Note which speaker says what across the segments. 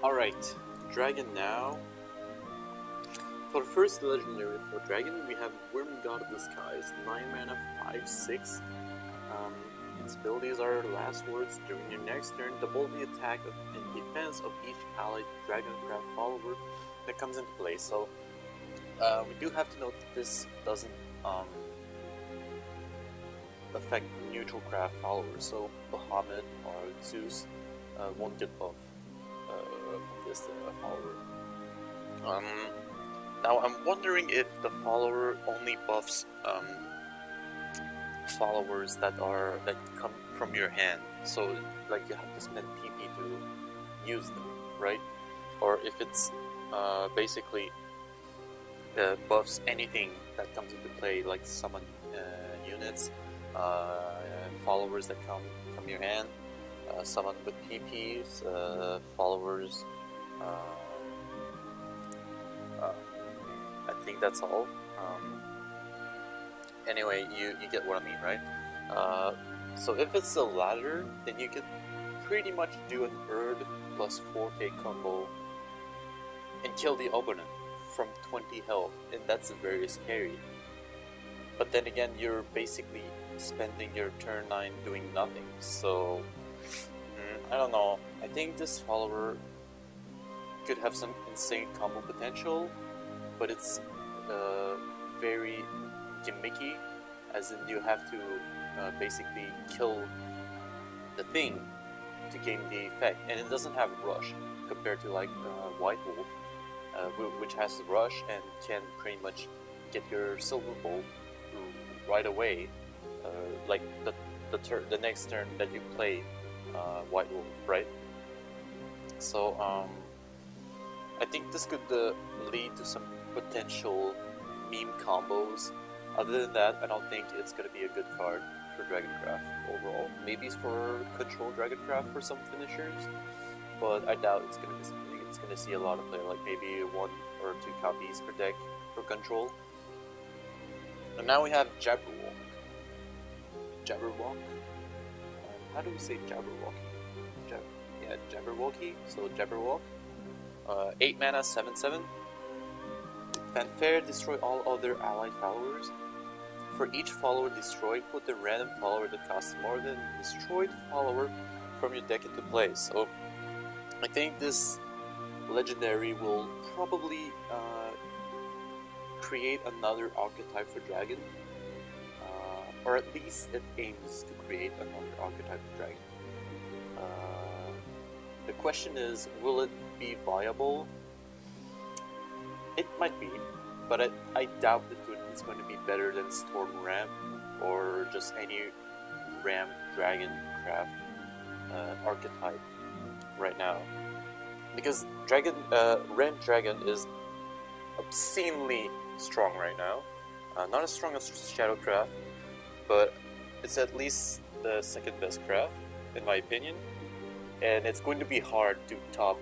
Speaker 1: Alright, Dragon now. For the first legendary for Dragon, we have Worm God of the Skies, 9 mana, 5/6. Its abilities are last words. During your next turn, double the attack and defense of each allied Dragoncraft follower that comes into play. So, we do have to note that this doesn't affect neutral craft followers. So, Bahamut or Zeus won't get buff from this follower. Now I'm wondering if the follower only buffs followers that come from your hand. So like you have to spend PP to use them, right? Or if it's basically buffs anything that comes into play, like summon units, followers that come from your hand, summon with PPs, followers. I think that's all. Anyway, you get what I mean, right? So if it's the latter, then you could pretty much do an Erd plus 4k combo and kill the opponent from 20 health, and that's very scary. But then again, you're basically spending your turn 9 doing nothing, so I don't know. I think this follower could have some insane combo potential, but it's very gimmicky, as in you have to basically kill the thing to gain the effect, and it doesn't have rush compared to like White Wolf, which has the rush and can pretty much get your Silver Bolt right away, like the next turn that you play White Wolf, right? So I think this could lead to some potential meme combos. Other than that, I don't think it's going to be a good card for Dragoncraft overall. Maybe it's for Control Dragoncraft for some finishers, but I doubt it's going to see a lot of play, like maybe 1 or 2 copies per deck for Control. And now we have Jabberwock. Jabberwock? How do we say Jabberwocky? Yeah, Jabberwocky. So Jabberwock. 8 mana, 7/7. Fanfare, destroy all other allied followers. For each follower destroyed, put the random follower that costs more than destroyed follower from your deck into play. So I think this legendary will probably create another archetype for Dragon, or at least it aims to create another archetype for Dragon. The question is, will it be viable? It might be, but I doubt it's going to be better than Storm Ram or just any Ram Dragoncraft archetype right now. Because Ram Dragon is obscenely strong right now. Not as strong as Shadowcraft, but it's at least the second best craft, in my opinion. And it's going to be hard to top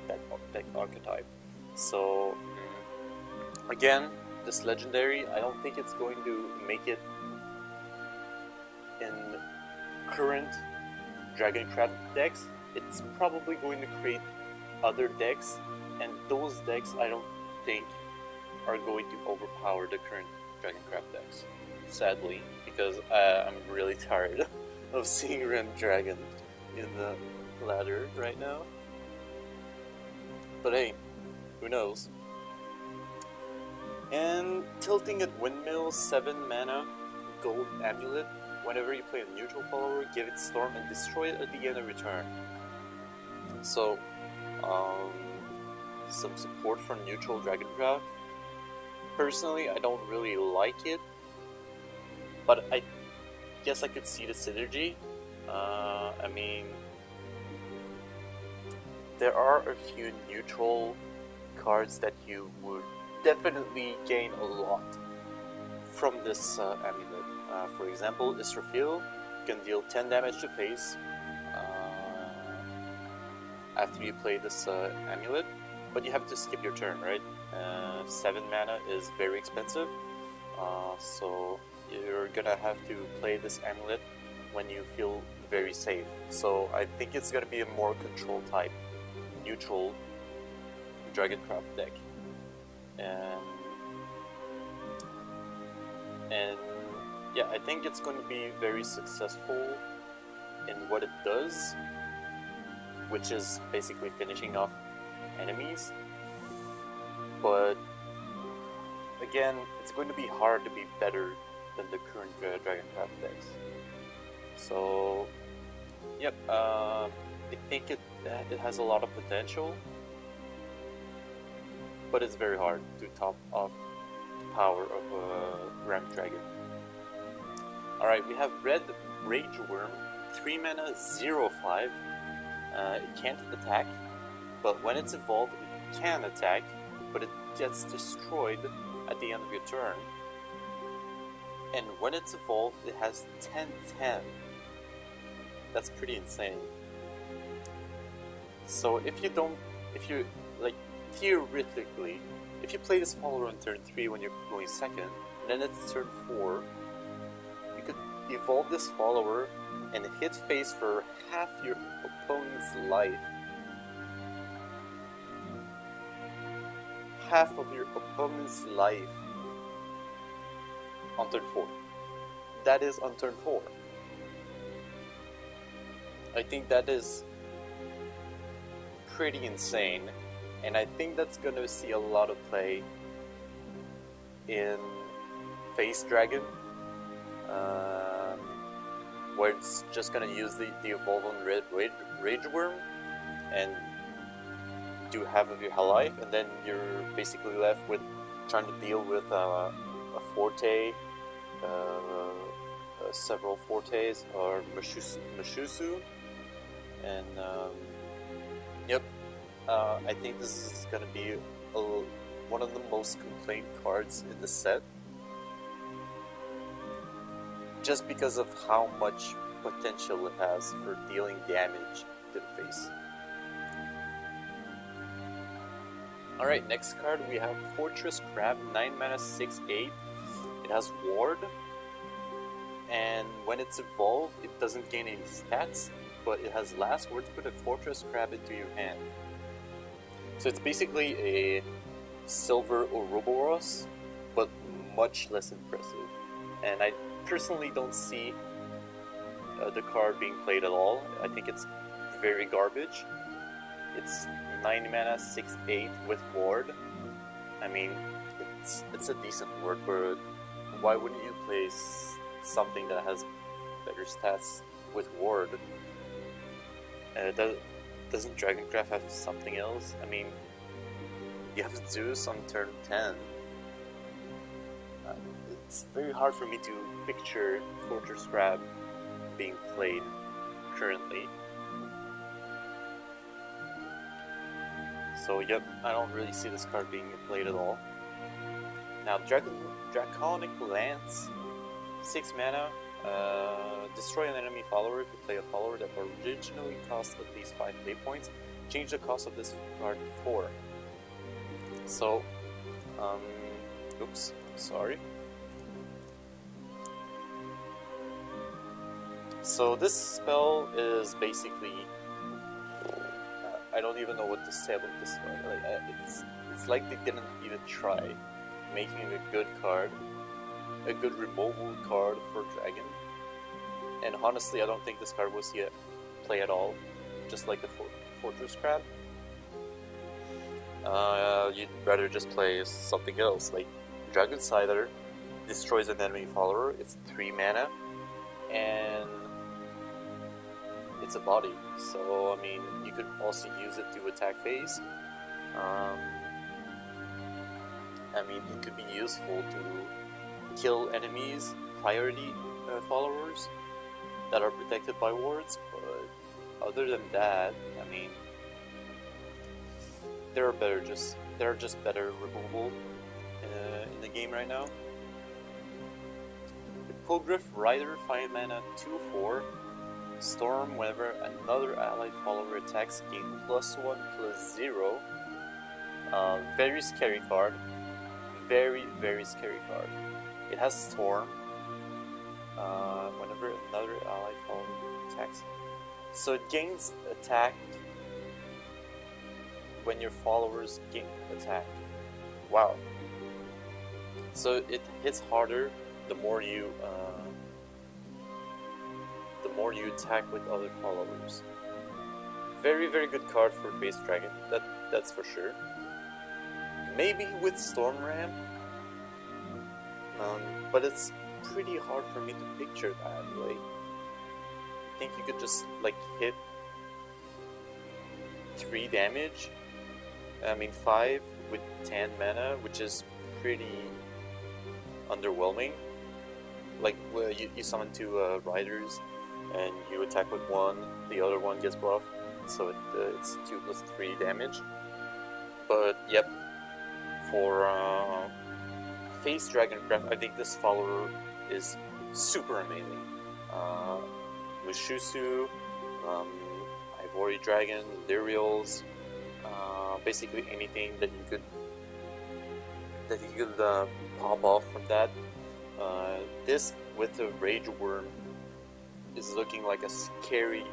Speaker 1: that archetype. So again, this legendary, I don't think it's going to make it in current Dragoncraft decks. It's probably going to create other decks, and those decks I don't think are going to overpower the current Dragoncraft decks, sadly, because I'm really tired of seeing Ram Dragon in the ladder right now. But hey, who knows? And Tilting at Windmill, 7 mana, gold amulet. Whenever you play a neutral follower, give it Storm and destroy it at the end of your turn. So, some support for neutral Dragoncraft. Personally, I don't really like it, but I guess I could see the synergy. I mean, there are a few neutral cards that you would definitely gain a lot from this amulet. For example, Israfil can deal 10 damage to face after you play this amulet, but you have to skip your turn, right? 7 mana is very expensive, so you're gonna have to play this amulet when you feel very safe. So I think it's gonna be a more control type neutral Dragoncraft deck. And yeah, I think it's going to be very successful in what it does, which is basically finishing off enemies. But again, it's going to be hard to be better than the current Dragoncraft decks. So, yep, I think it has a lot of potential, but it's very hard to top off the power of a Ram Dragon. Alright, we have Red Rage Worm, 3 mana, 0/5. It can't attack, but when it's evolved, it can attack, but it gets destroyed at the end of your turn. And when it's evolved, it has 10/10. That's pretty insane. So if you like, theoretically, if you play this follower on turn 3 when you're going second, and then it's turn 4, you could evolve this follower and hit face for half your opponent's life. Half of your opponent's life on turn 4. That is on turn 4. I think that is pretty insane, and I think that's gonna see a lot of play in Face Dragon, where it's just gonna use the evolve on Red Rage Worm and do half of your life, and then you're basically left with trying to deal with a Forte, several Fortes, or Mashusu, and yep, I think this is gonna be one of the most complained cards in the set, just because of how much potential it has for dealing damage to the face. Alright, next card we have Fortress Crab, 9 mana, 6/8. It has Ward, and when it's evolved, it doesn't gain any stats, but it has Last Word to put a Fortress Crab into your hand. So it's basically a Silver Ouroboros, but much less impressive. And I personally don't see the card being played at all. I think it's very garbage. It's 9 mana, 6/8 with Ward. I mean, it's a decent word, but why wouldn't you play something that has better stats with Ward? Doesn't Dragoncraft have something else? I mean, you have Zeus on turn 10. It's very hard for me to picture Fortress Crab being played currently. So yep, I don't really see this card being played at all. Now, Draconic Lance, 6 mana, destroy an enemy follower. If you play a follower that originally cost at least 5 play points, change the cost of this card to 4. So, oops, sorry. So this spell is basically, I don't even know what to say about this spell. Like, it's like they didn't even try making a good card, a good removal card for Dragon. And honestly, I don't think this card will see it play at all, just like the Fortress Crab. You'd rather just play something else, like Dragon Scyther, destroys an enemy follower. It's 3 mana, and it's a body, so I mean, you could also use it to attack phase. I mean, it could be useful to kill enemies, priority followers that are protected by wards, but other than that, I mean, there are just better removal in the game right now. The Pilgrim Rider, 5 mana, 2/4. Storm, whenever another allied follower attacks, gain +1/+0. Very scary card. Very, very scary card. It has Storm. Whenever another allied follower attacks. So it gains attack when your followers gain attack. Wow. So it hits harder the more you attack with other followers. Very, very good card for Face Dragon. That's for sure. Maybe with Storm Ram, but it's pretty hard for me to picture that. Like, I think you could just like hit 3 damage. I mean 5 with 10 mana, which is pretty underwhelming. Like you summon 2 riders, and you attack with one, the other one gets buffed, so it's 2 plus 3 damage. But yep, for Face Dragon Craft, I think this follower is super amazing. Mushusu, Ivory Dragon, Duriels, basically anything that you could pop off from that. This with the Rage Worm is looking like a scary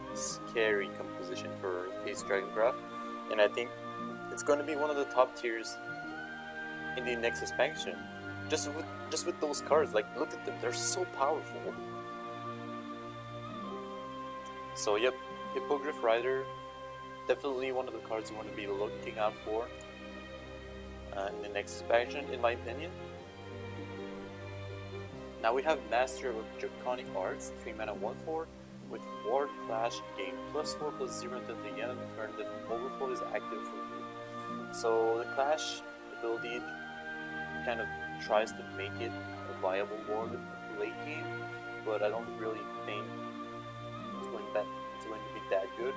Speaker 1: composition for Face Dragon Craft, and I think it's going to be one of the top tiers in the next expansion. Just with those cards, like look at them, they're so powerful. So yep, Hippogriff Rider, definitely one of the cards you want to be looking out for in the next expansion, in my opinion. Now we have Master of Draconic Arts, 3 mana 1/4, with Ward Clash, gain +4/+0 until the end of the turn. The Overflow is active for you. So the Clash ability kind of tries to make it a viable ward late game, but I don't really think it's going to be that good.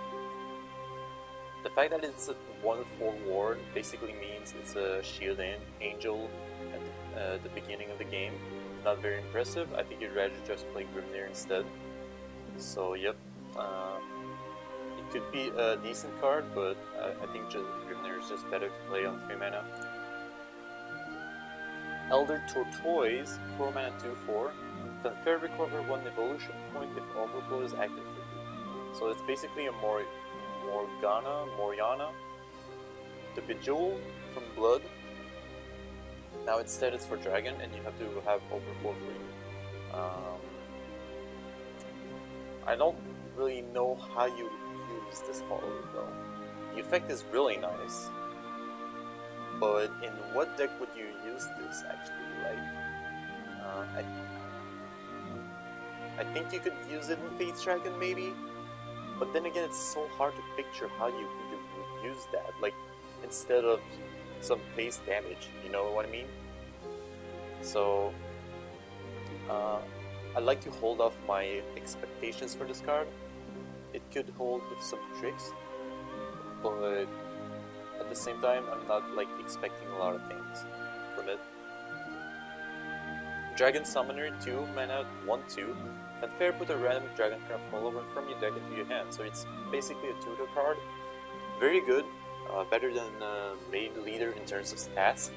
Speaker 1: The fact that it's a 1/4 ward basically means it's a shield angel at the beginning of the game. Not very impressive. I think you'd rather just play Grimnir instead. So yep, it could be a decent card, but I think Grimnir is just better to play on 3 mana. Elder Tortoise, 4 mana 2/4. Fanfare, recover 1 evolution point if Overflow is active for you. So it's basically a Moriana, the Bejewel from Blood. Now instead it's for Dragon, and you have to have Overflow for you. I don't really know how you use this follower though. The effect is really nice, but in what deck would you use this actually? Like, I think you could use it in Face Dragon maybe, but then again it's so hard to picture how you would use that. Like, instead of some face damage, you know what I mean? So I'd like to hold off my expectations for this card. It could hold some tricks, but at the same time I'm not like expecting a lot of things from it. Dragon Summoner, 2 mana 1/2. Fanfare, put a random Dragon Craft follower from your deck into your hand. So it's basically a tutor card. Very good. Better than Main Leader in terms of stats,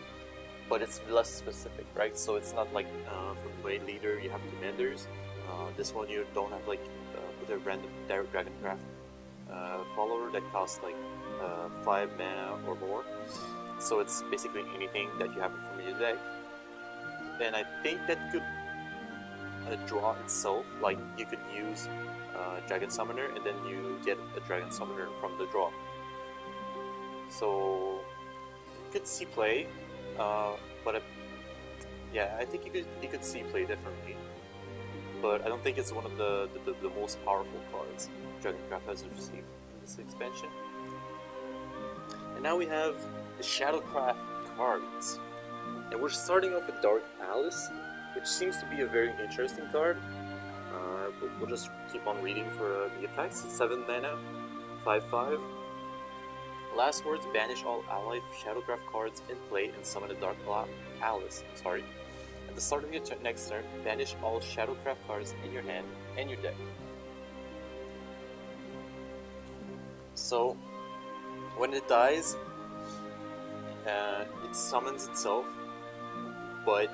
Speaker 1: but it's less specific, right? So it's not like for Main Leader you have commanders. This one you don't have like with a random Dragon Craft follower that costs like 5 mana or more. So it's basically anything that you have from your deck. And I think that could draw itself. Like you could use Dragon Summoner, and then you get a Dragon Summoner from the draw. So you could see play, but yeah, I think you could see play definitely. But I don't think it's one of the most powerful cards Dragoncraft has received in this expansion. And now we have the Shadowcraft cards, and we're starting off with Dark Alice, which seems to be a very interesting card. We'll just keep on reading for the effects. 7 mana, 5/5. Last words, banish all allied Shadowcraft cards in play and summon a Dark Alice. Sorry. At the start of your next turn, banish all Shadowcraft cards in your hand and your deck. So, when it dies, it summons itself, but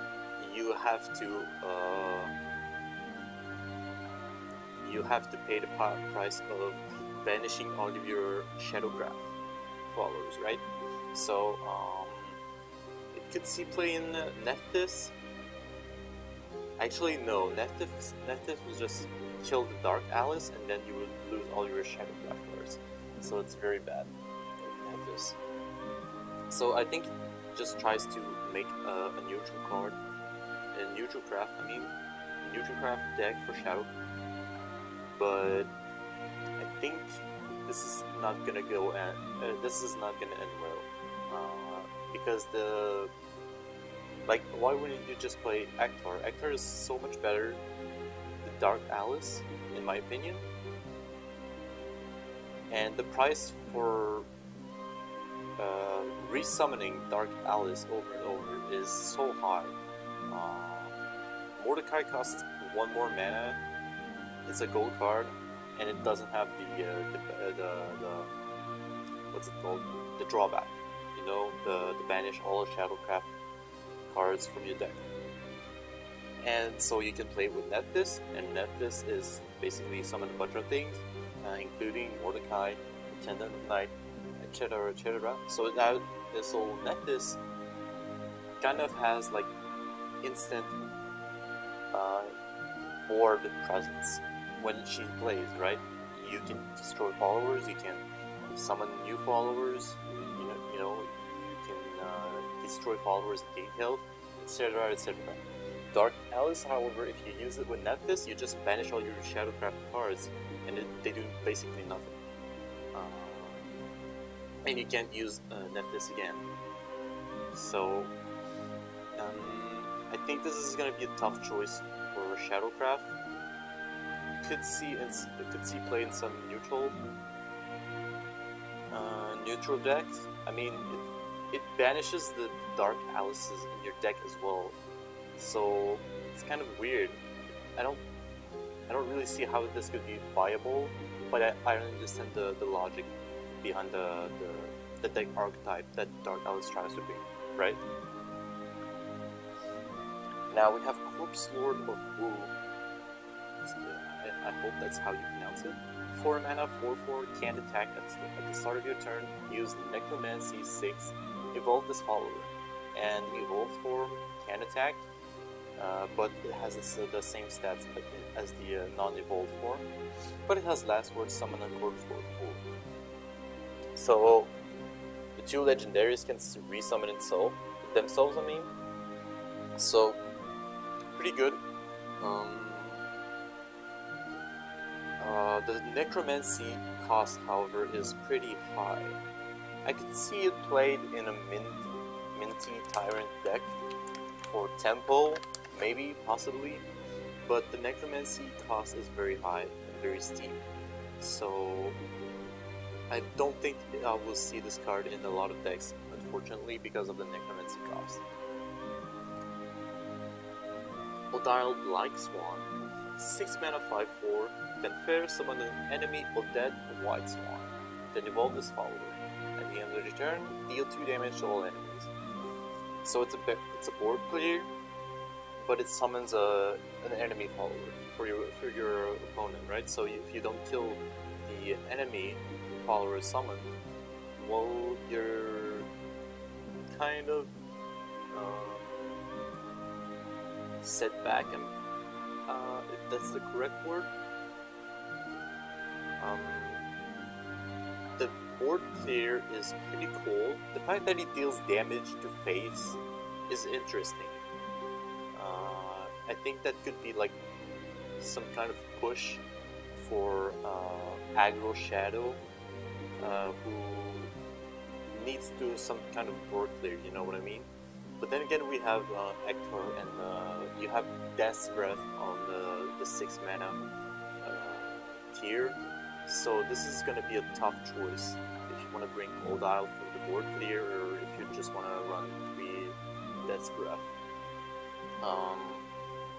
Speaker 1: you have to pay the price of banishing all of your Shadowcraft followers, right? So it could see play in Nephthys. Actually, no. Nephthys will just kill the Dark Alice, and then you would lose all your Shadowcraft cards. So it's very bad. Nephthys. So I think it just tries to make a neutral card, a neutral craft. I mean, neutral craft deck for Shadow. But I think this is not gonna go and this is not gonna end well, because why wouldn't you just play Ektar? Ektar is so much better than Dark Alice, in my opinion. And the price for resummoning Dark Alice over and over is so high. Mordecai costs 1 more mana. It's a gold card, and it doesn't have the what's it called? The drawback. You know, the banish all Shadowcraft cards from your deck. And so you can play with Nephthys, and Nephthys is basically summon a bunch of things, including Mordecai, Attendant Knight, etc., etc. So Nephthys kind of has like instant board presence when she plays, right? You can destroy followers, you can summon new followers, you can destroy followers in detail, etc., etc. Dark Alice, however, if you use it with Nephthys, you just banish all your Shadowcraft cards, and they do basically nothing. And you can't use Nephthys again. So, I think this is gonna be a tough choice for Shadowcraft. Could see play in some neutral decks. I mean, it banishes the Dark Alices in your deck as well. So it's kind of weird. I don't really see how this could be viable, but I understand the logic behind the deck archetype that Dark Alice tries to be, right? Now we have Corpse Lord of Wu. I hope that's how you pronounce it. 4 mana, 4/4, can't attack at the start of your turn. Use Necromancy 6. Evolve this follower. And Evolved form can attack, but it has the same stats as the non-evolved form. But it has Last Word, Summon, and Corpse Lord of Wu. So the 2 legendaries can resummon themselves. I mean, so pretty good. The Necromancy cost, however, is pretty high. I could see it played in a minty Tyrant deck for Tempo, maybe, possibly, but the Necromancy cost is very high and very steep. So I don't think I will see this card in a lot of decks, unfortunately, because of the Necromancy cost. Odile Black Swan, 6 mana, 5/4. Then fair summon an enemy Undead White Swan. Then evolve this follower. At the end of the turn, deal 2 damage to all enemies. So it's a board clear, but it summons an enemy follower for your opponent, right? So if you don't kill the enemy follower summoned, well, you're kind of set back, and if that's the correct word. The board clear is pretty cool. The fact that he deals damage to face is interesting. I think that could be like some kind of push for aggro Shadow, who needs to do some kind of board clear, you know what I mean? But then again, we have Ektar, and you have Death's Breath on the 6 mana tier. So this is going to be a tough choice if you want to bring Odile for the board clear, or if you just want to run 3 Death's Breath.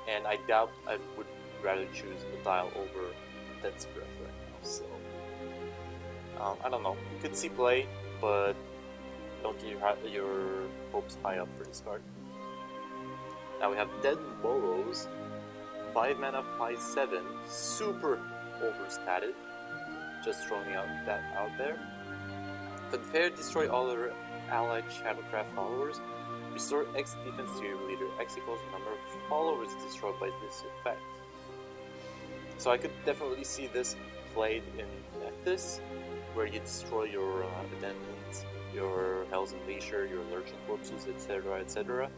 Speaker 1: And I doubt I would rather choose Odile over Death's Breath right now. So I don't know. You could see play, but don't get your hopes high up for this card. Now we have Dead Boros, 5 mana, 5/7, super overstated. Just throwing that out there. Fanfare, destroy all other allied Shadowcraft followers. Restore X defense to your leader. X equals the number of followers destroyed by this effect. So I could definitely see this played in Nethys, where you destroy your attendants, your Hells and Leisure, your Lurching Corpses, etc, etc.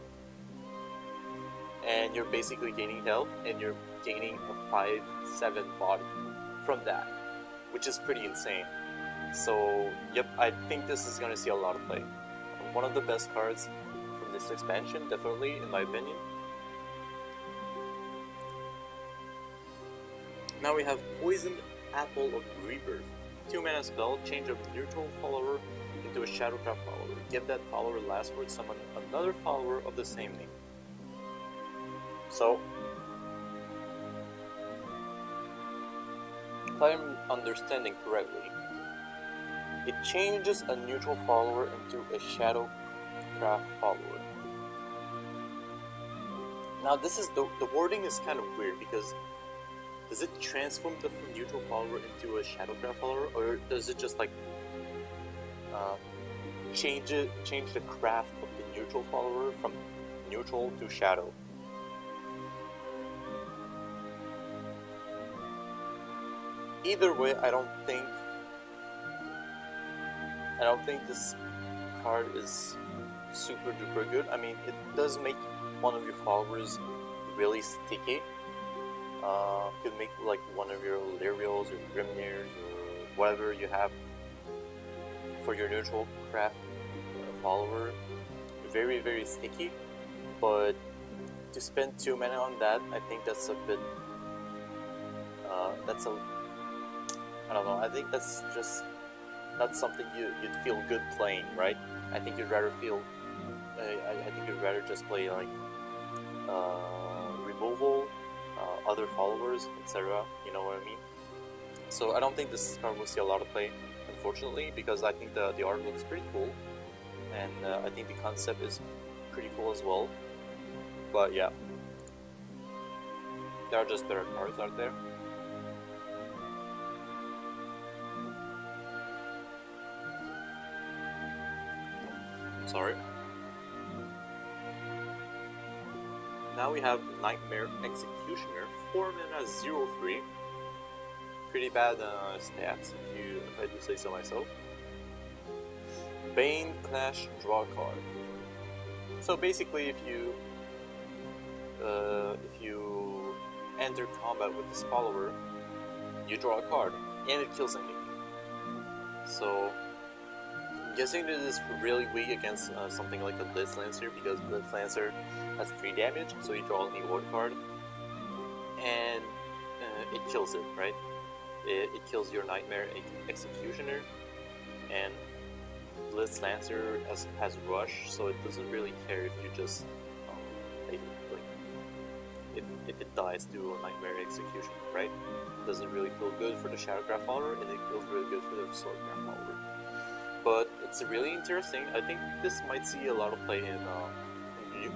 Speaker 1: And you're basically gaining health, and you're gaining a 5/7 body from that, which is pretty insane. So, yep, I think this is gonna see a lot of play. One of the best cards from this expansion, definitely, in my opinion. Now we have Poisoned Apple of Rebirth. 2-mana spell, change a neutral follower into a Shadowcraft follower. Give that follower last word, summon another follower of the same name. So, if I'm understanding correctly, it changes a neutral follower into a Shadowcraft follower. Now this is the wording is kind of weird, because does it transform the neutral follower into a Shadowcraft follower, or does it just like change the craft of the neutral follower from neutral to shadow? Either way, I don't think this card is super duper good. I mean, it does make one of your followers really sticky. Could make like one of your Lyrials or Grimnirs or whatever you have for your neutral craft follower very, very sticky. But to spend 2 mana on that, I think that's a bit. I don't know. I think that's just not something you'd feel good playing, right? I think you'd rather feel. I think you'd rather just play like removal, other followers, etc. You know what I mean? So I don't think this card will see a lot of play, unfortunately, because I think the art looks pretty cool, and I think the concept is pretty cool as well. But yeah, there are just better cards out there. Sorry. Now we have Nightmare Executioner, 4 mana 0/3. Pretty bad stats, if I do say so myself. Bane Clash, draw a card. So basically, if you enter combat with this follower, you draw a card, and it kills anything. So I'm guessing this is really weak against something like the Blitz Lancer, because Blitz Lancer has 3 damage, so you draw only 1 card, and it kills it, right? It kills your Nightmare Executioner, and Blitz Lancer has Rush, so it doesn't really care if you just if it dies to a Nightmare Executioner, right? It doesn't really feel good for the Shadowcraft follower, and it feels really good for the Swordcraft follower. But it's really interesting. I think this might see a lot of play in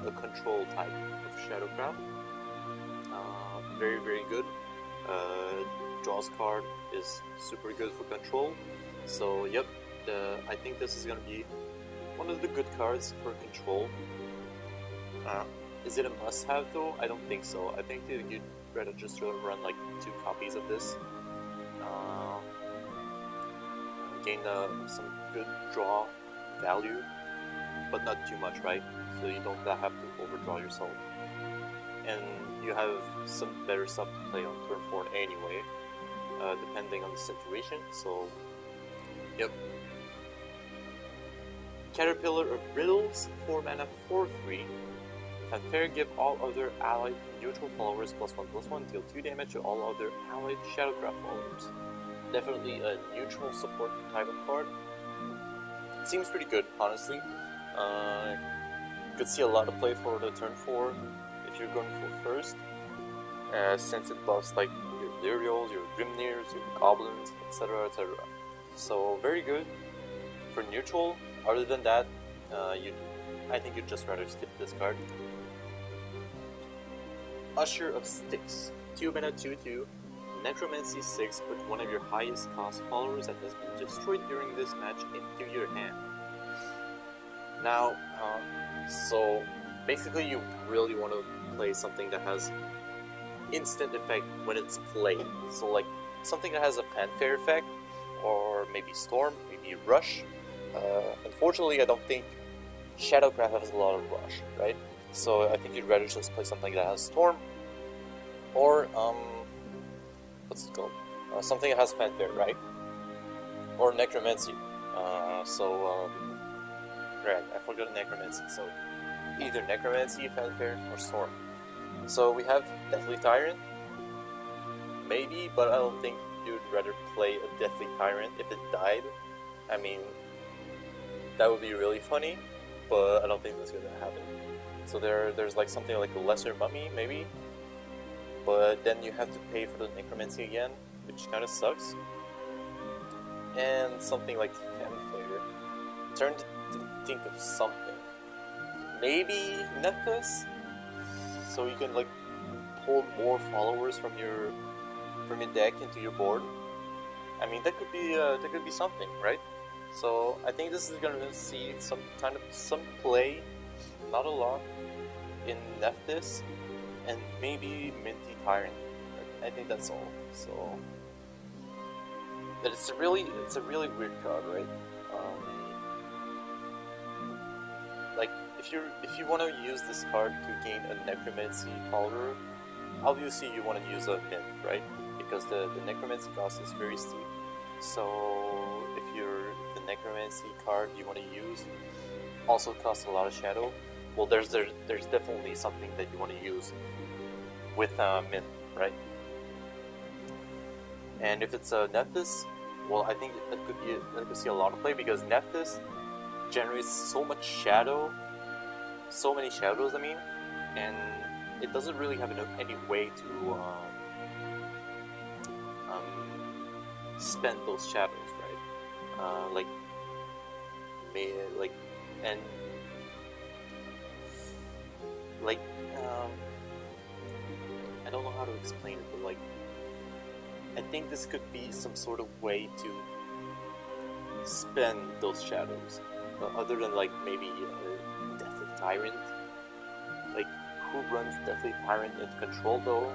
Speaker 1: a control type of Shadowcraft. Very, very good. Draws card is super good for control. So yep, I think this is gonna be one of the good cards for control. Is it a must-have though? I don't think so. I think that you'd rather just run like 2 copies of this. Gain some good draw value, but not too much, right? So you don't have to overdraw yourself. And you have some better stuff to play on turn 4 anyway, depending on the situation. So, yep. Caterpillar of Riddles, 4 mana 4/3. Fanfare, give all other allied neutral followers +1/+1, deal 2 damage to all other allied Shadowcraft followers. Definitely a neutral support type of card. Seems pretty good, honestly. Could see a lot of play for the turn 4 if you're going for first, since it buffs like your Lyrials, your Grimnirs, your Goblins, etc, etc. So very good for neutral. Other than that, I think you'd just rather skip this card. Usher of Styx, 2 mana 2/2, Necromancy 6, put one of your highest cost followers that has been destroyed during this match into your hand. Now, so basically you really want to play something that has instant effect when it's played. So like something that has a fanfare effect, or maybe Storm, maybe Rush. Unfortunately, I don't think Shadowcraft has a lot of Rush, right? So I think you'd rather just play something that has Storm, or what's it called? Something that has fanfare, right? Or Necromancy. Right, I forgot Necromancy. So either Necromancy, fanfare, or Storm. So we have Deathly Tyrant, maybe, but I don't think you'd rather play a Deathly Tyrant if it died. I mean, that would be really funny, but I don't think that's gonna happen. So there's like something like a Lesser Mummy, maybe, but then you have to pay for the Necromancy again, which kind of sucks. And something like Fanfare. Turn to think of something. Maybe Nephthys, so you can like pull more followers from your deck into your board. I mean, that could be something, right? So I think this is gonna see some play, not a lot, in Nephthys, and maybe Minty Tyrant. I think that's all. So, but it's a really weird card, right? Like if you want to use this card to gain a Necromancy follower, obviously you want to use a Mint, right? Because the Necromancy cost is very steep. So if the Necromancy card you want to use also costs a lot of shadow, well, there's definitely something that you want to use with Mint, right? And if it's a Nephthys, well, I think that could see a lot of play, because Nephthys generates so much shadow, so many shadows, I mean, and it doesn't really have any way to spend those shadows, right? I don't know how to explain it, but like, I think this could be some sort of way to spend those shadows, other than like maybe Deathly Tyrant. Like, who runs Deathly Tyrant in Control though?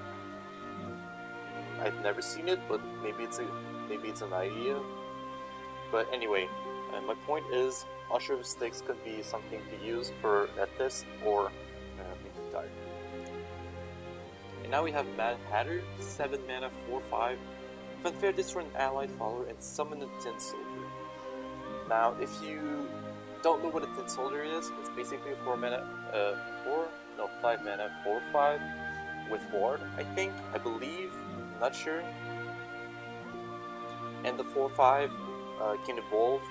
Speaker 1: I've never seen it, but maybe it's an idea. But anyway, my point is, Usher of Sticks could be something to use for Nephthys or Minty Tyrant. And now we have Mad Hatter, 7 mana, 4/5. Fanfare this for an allied follower and summon a Tin Soldier. Now, if you don't know what a Tin Soldier is, it's basically a 5 mana, 4/5 with Ward, I believe, I'm not sure. And the 4/5 can evolve,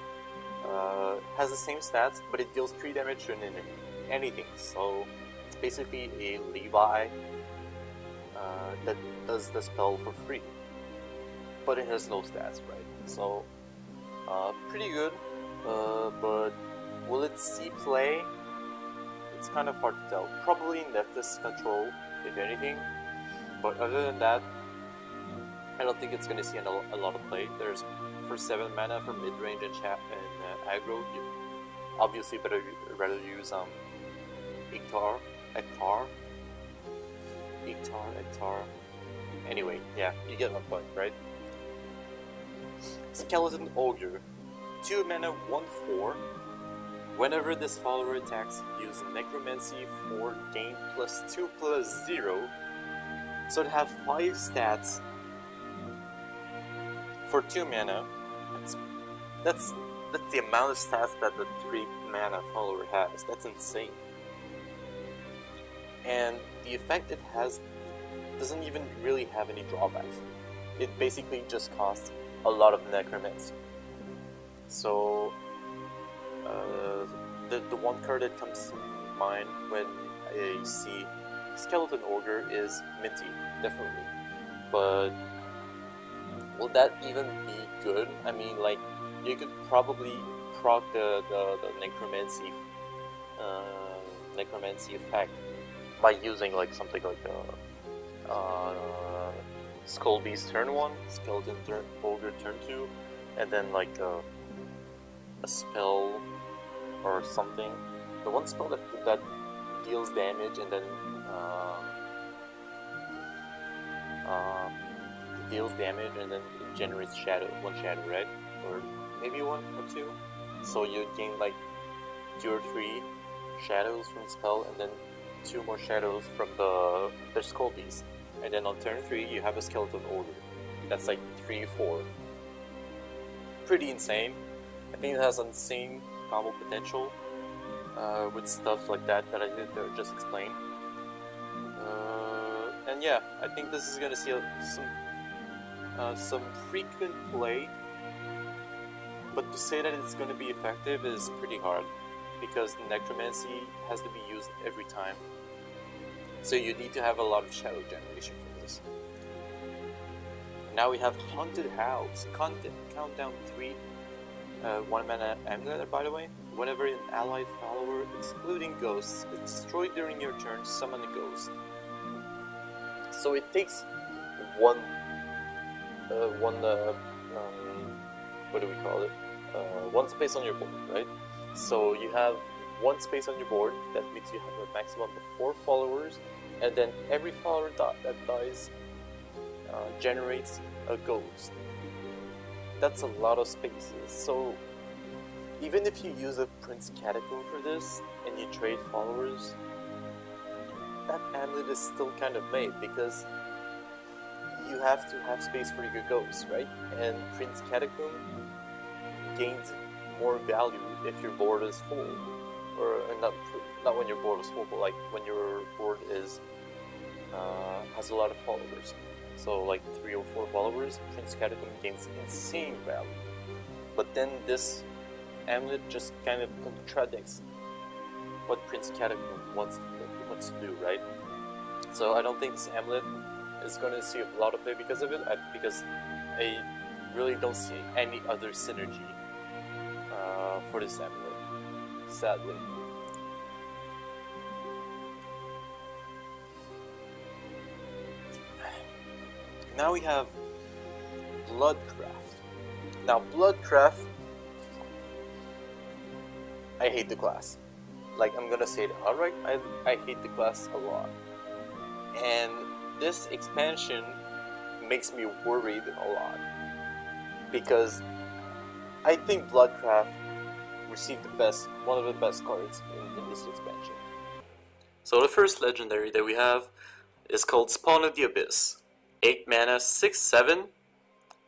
Speaker 1: has the same stats, but it deals 3 damage to an enemy, anything. So it's basically a Levi that does the spell for free, but it has no stats, right? So pretty good, but will it see play? It's kind of hard to tell. Probably Nephthys Control, if anything, but other than that, I don't think it's going to see a lot of play. There's for 7 mana for mid-range and aggro, you obviously rather use Iktar. Anyway, yeah, you get my point, right? Skeleton Ogre, 2 mana, 1/4. Whenever this follower attacks, use Necromancy for gain +2/+0. So to have 5 stats for 2 mana, that's the amount of stats that the 3 mana follower has. That's insane. And the effect it has doesn't even really have any drawbacks. It basically just costs a lot of Necromancy. So the one card that comes to mind when I see Skeleton Ogre is Minty, definitely. But will that even be good? I mean, like, you could probably proc the necromancy effect by using like something like Skull Beast turn 1, Skeleton Ogre turn 2, and then like a spell or something. The one spell that deals damage and then it generates one shadow, right? Or maybe one or two. So you gain like 2 or 3 shadows from the spell, and then 2 more shadows from the Skull Beast. And then on turn 3 you have a Skeleton Ogre. That's like 3, 4. Pretty insane. I think it has insane combo potential with stuff like that I just explained. And yeah, I think this is gonna see some frequent play. But to say that it's gonna be effective is pretty hard, because Necromancy has to be used every time. So you need to have a lot of shadow generation for this. Now we have Haunted House. Countdown 3. 1 mana amulet, by the way. Whenever an allied follower, excluding ghosts, is destroyed during your turn, summon a ghost. So it takes what do we call it? 1 space on your board, right? So you have 1 space on your board. That means you have a maximum of 4 followers, and then every follower that dies generates a ghost. That's a lot of spaces. So even if you use a Prince Catacomb for this and you trade followers, that amulet is still kind of made, because you have to have space for your ghosts, right? And Prince Catacomb gains more value if your board is full, or not when your board is full, but like when your board is has a lot of followers. So like 3 or 4 followers, Prince Catacomb gains insane value. But then this amulet just kind of contradicts what Prince Catacomb wants to do, right? So I don't think this amulet is going to see a lot of play because of it, because I really don't see any other synergy for this amulet, sadly. Now we have Bloodcraft. Now Bloodcraft, I hate the class. Like, I'm gonna say it outright, I hate the class a lot. And this expansion makes me worried a lot, because I think Bloodcraft received one of the best cards in this expansion. So the first legendary that we have is called Spawn of the Abyss. 8 mana, 6/7,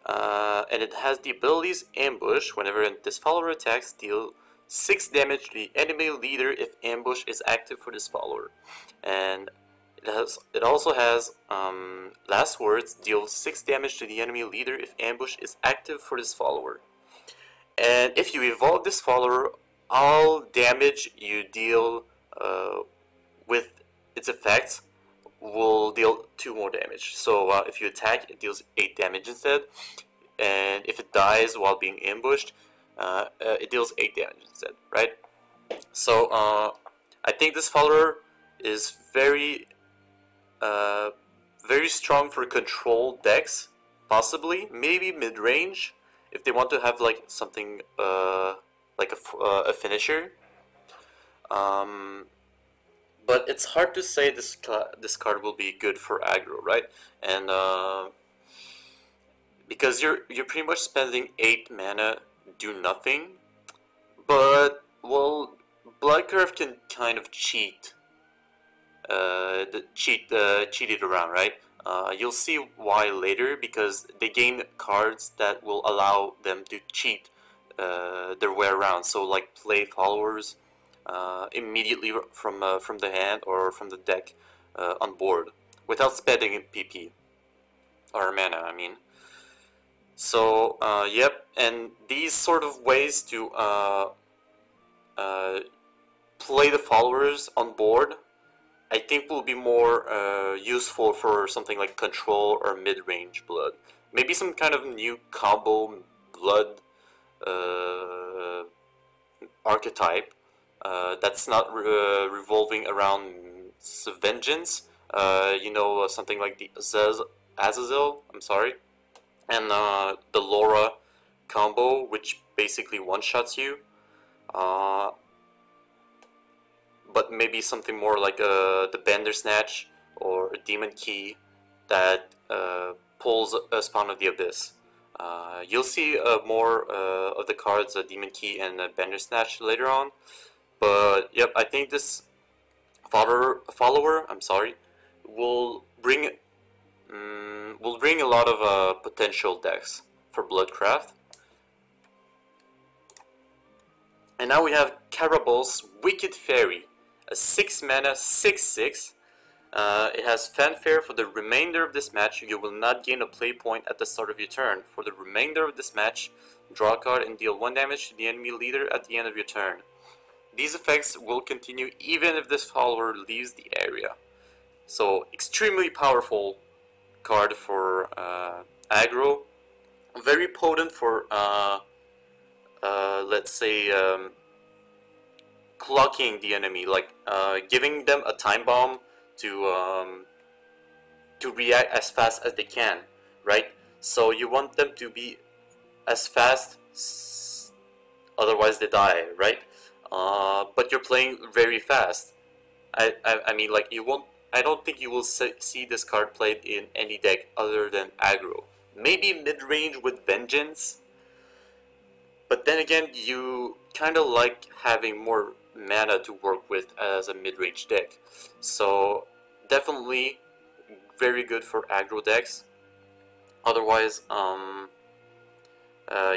Speaker 1: and it has the abilities Ambush. Whenever this follower attacks, deal 6 damage to the enemy leader if Ambush is active for this follower. And it also has Last Words, deal 6 damage to the enemy leader if Ambush is active for this follower. And if you evolve this follower, all damage you deal with its effects will deal 2 more damage. So if you attack, it deals 8 damage instead, and if it dies while being ambushed, it deals 8 damage instead, right? So I think this follower is very strong for control decks, possibly, maybe mid-range, if they want to have like something like a finisher. But it's hard to say this card will be good for aggro, right? And because you're pretty much spending 8 mana, do nothing. But well, Bloodcraft can kind of cheat it around, right? You'll see why later, because they gain cards that will allow them to cheat their way around. So like play followers immediately from the hand or from the deck on board without spending in PP or mana, I mean. So yep, and these sort of ways to play the followers on board, I think will be more useful for something like control or mid-range blood. Maybe some kind of new combo blood archetype that's not revolving around vengeance. You know, something like the Azazel, I'm sorry, and the Laura combo, which basically one-shots you. But maybe something more like the Bandersnatch or a Demon Key that pulls a Spawn of the Abyss. You'll see more of the cards, Demon Key and Bandersnatch later on. But yep, I think this follower, I'm sorry, will bring a lot of potential decks for Bloodcraft. And now we have Carabal's Wicked Fairy, a 6 mana 6/6. It has fanfare. For the remainder of this match, you will not gain a play point at the start of your turn. For the remainder of this match, draw a card and deal 1 damage to the enemy leader at the end of your turn. These effects will continue even if this follower leaves the area. So, extremely powerful card for aggro. Very potent for, let's say, clocking the enemy, like giving them a time bomb to react as fast as they can, right? So you want them to be as fast, otherwise they die, right? But you're playing very fast. I mean, like, you won't. I don't think you will see this card played in any deck other than aggro. Maybe mid-range with Vengeance, but then again, you kind of like having more mana to work with as a mid-range deck. So definitely very good for aggro decks. Otherwise,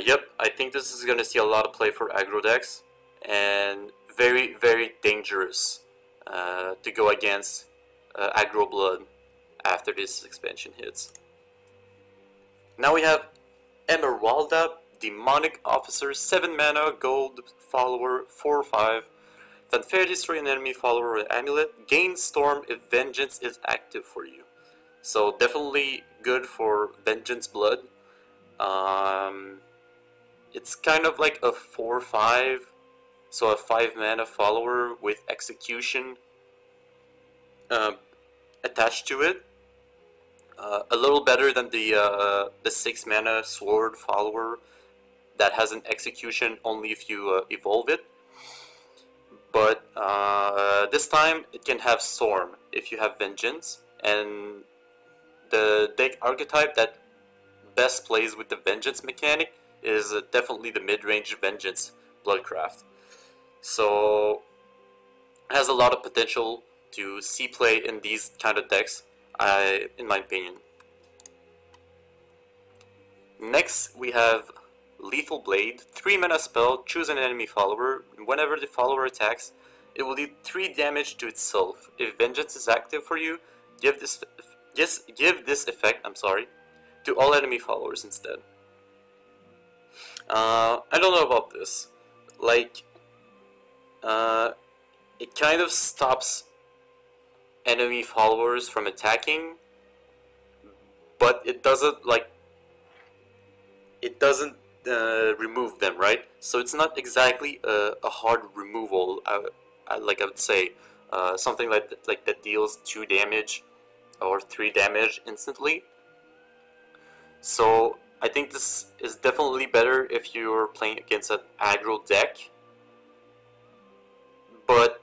Speaker 1: yep, I think this is gonna see a lot of play for aggro decks, and very, very dangerous to go against aggro blood after this expansion hits. Now we have Emeralda, Demonic Officer, 7 mana, gold follower, 4/5. Fanfare, destroy an enemy follower with amulet. Gain storm if Vengeance is active for you. So definitely good for Vengeance blood. It's kind of like a 4/5, so a 5 mana follower with execution attached to it. A little better than the 6 mana sword follower that has an execution only if you evolve it. But this time it can have Storm if you have Vengeance, and the deck archetype that best plays with the Vengeance mechanic is definitely the mid-range Vengeance Bloodcraft. So it has a lot of potential to see play in these kind of decks, in my opinion. Next we have Lethal Blade, 3 mana spell, choose an enemy follower. Whenever the follower attacks, it will deal 3 damage to itself. If Vengeance is active for you, give this effect, to all enemy followers instead. I don't know about this. Like, it kind of stops enemy followers from attacking, but it doesn't, like, remove them, right? So it's not exactly a hard removal. I would say something like that deals 2 damage or 3 damage instantly. So I think this is definitely better if you're playing against an aggro deck. But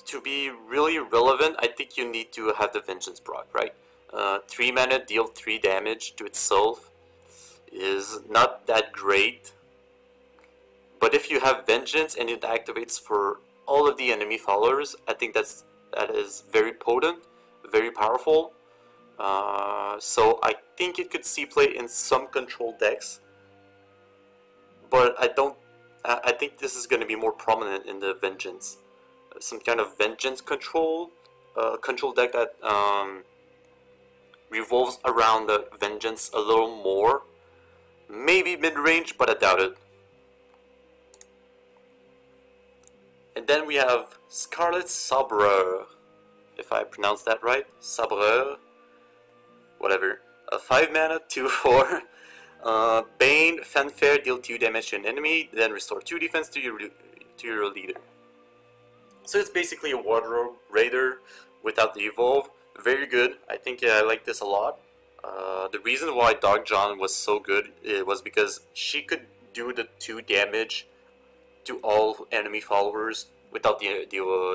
Speaker 1: to be really relevant, I think you need to have the Vengeance proc, right? 3 mana, deal 3 damage to itself is not that great. But if you have Vengeance and it activates for all of the enemy followers, I think that is very potent, very powerful. So I think it could see play in some control decks, but I think this is going to be more prominent in the Vengeance. Some kind of Vengeance control deck that revolves around the Vengeance a little more. Maybe mid-range, but I doubt it. And then we have Scarlet Sabreur, if I pronounce that right. Sabreur, whatever. A 5 mana, 2/4. Bane, Fanfare, deal 2 damage to an enemy, then restore 2 defense to your leader. So it's basically a Wardrobe Raider without the evolve. Very good. I think I like this a lot. The reason why Dark John was so good was because she could do the 2 damage to all enemy followers without the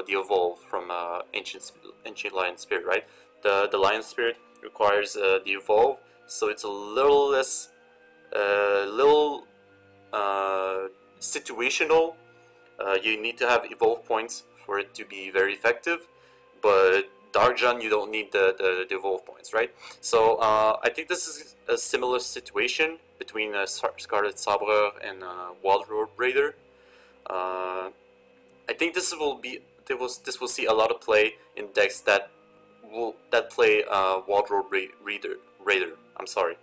Speaker 1: evolve from ancient lion spirit, right? The lion spirit requires the evolve, so it's a little less little situational. You need to have evolve points for it to be very effective, but Darkjan, you don't need the evolve points, right? So I think this is a similar situation between Scarlet Sabre and Wild Road Raider. I think this will see a lot of play in decks that play Wild Road Raider. I'm sorry,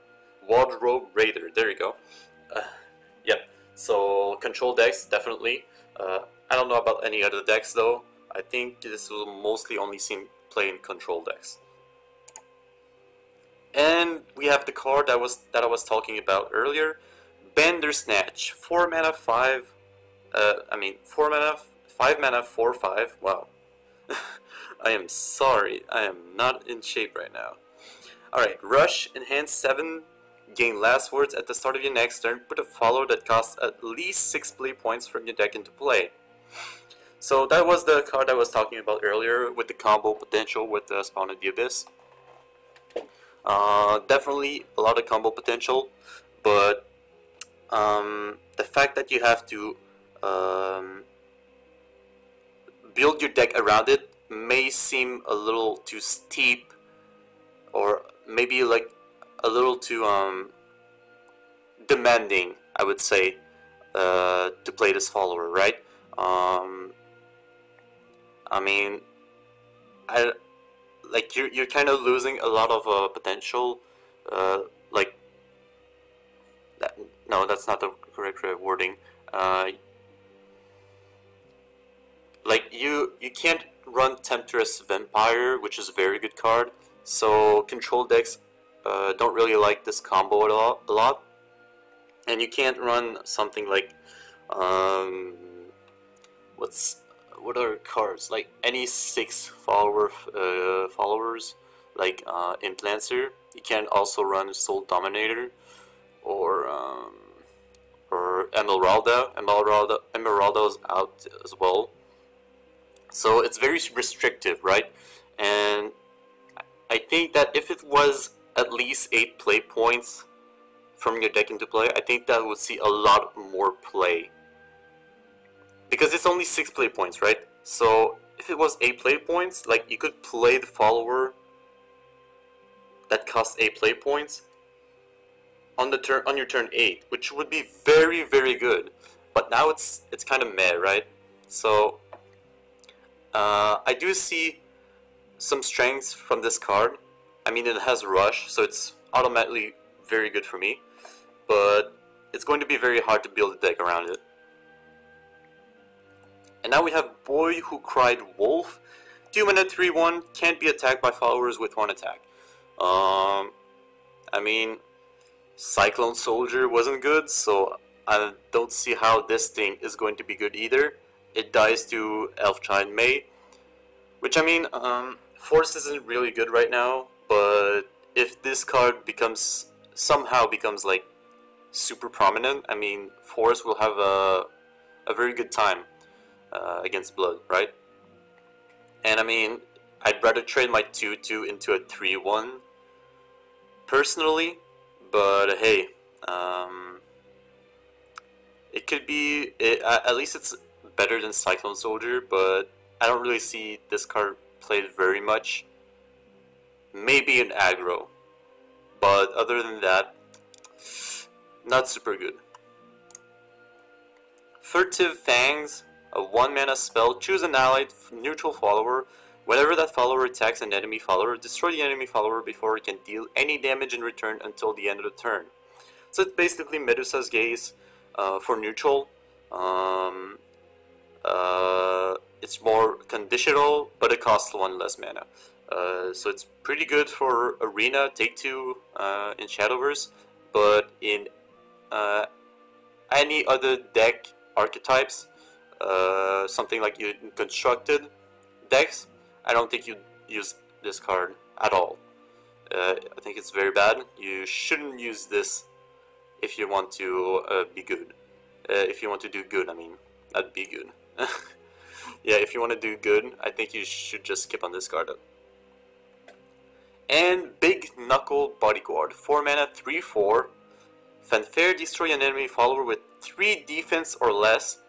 Speaker 1: Wild Road Raider. There you go. Yep. So control decks definitely. I don't know about any other decks though. I think this will mostly only seen play in control decks. And we have the card that I was talking about earlier, Bandersnatch. 4 mana 5. 4 mana 5 mana 4/5. Wow. I am sorry. I am not in shape right now. Alright, Rush, enhance 7, gain last words at the start of your next turn, put a follower that costs at least 6 play points from your deck into play. So that was the card I was talking about earlier with the combo potential with the Spawn of the Abyss. Definitely a lot of combo potential, but the fact that you have to build your deck around it may seem a little too steep, or maybe like a little too demanding, I would say, to play this follower, right? I mean, you're kind of losing a lot of potential. Like that, no, that's not the correct wording. Like you can't run Temptress Vampire, which is a very good card. So control decks don't really like this combo a lot, and you can't run something like what are cards like any 6 followers like Implancer. You can also run Soul Dominator or Emeralda. Emeralda's out as well. So it's very restrictive, right? And I think that if it was at least 8 play points from your deck into play, I think that would see a lot more play. Because it's only 6 play points, right? So if it was 8 play points, like you could play the follower that costs 8 play points on your turn 8, which would be very, very good. But now it's kind of meh, right? So I do see some strengths from this card. I mean, it has Rush, so it's automatically very good for me. But it's going to be very hard to build a deck around it. And now we have Boy Who Cried Wolf. 2 mana 3/1, can't be attacked by followers with 1 attack. I mean, Cyclone Soldier wasn't good, so I don't see how this thing is going to be good either. It dies to Elfchild May, which I mean, Force isn't really good right now, but if this card somehow becomes like super prominent, I mean, Force will have a very good time against Blood, right? And I mean, I'd rather trade my 2/2 into a 3/1 personally, but hey, it could be, at least it's better than Cyclone Soldier, but I don't really see this card played very much. Maybe in aggro, but other than that, not super good. Furtive Fangs, a 1 mana spell. Choose an allied neutral follower. Whenever that follower attacks an enemy follower, destroy the enemy follower before it can deal any damage in return until the end of the turn. So it's basically Medusa's Gaze for neutral. It's more conditional, but it costs 1 less mana. So it's pretty good for Arena, Take 2 in Shadowverse, but in any other deck archetypes, something like in constructed decks, I don't think you'd use this card at all. I think it's very bad. You shouldn't use this if you want to be good. If you want to do good, I mean, not be good. Yeah, if you want to do good, I think you should just skip on this card. And Big Knuckle Bodyguard, 4 mana, 3/4. Fanfare, destroy an enemy follower with 3 defense or less.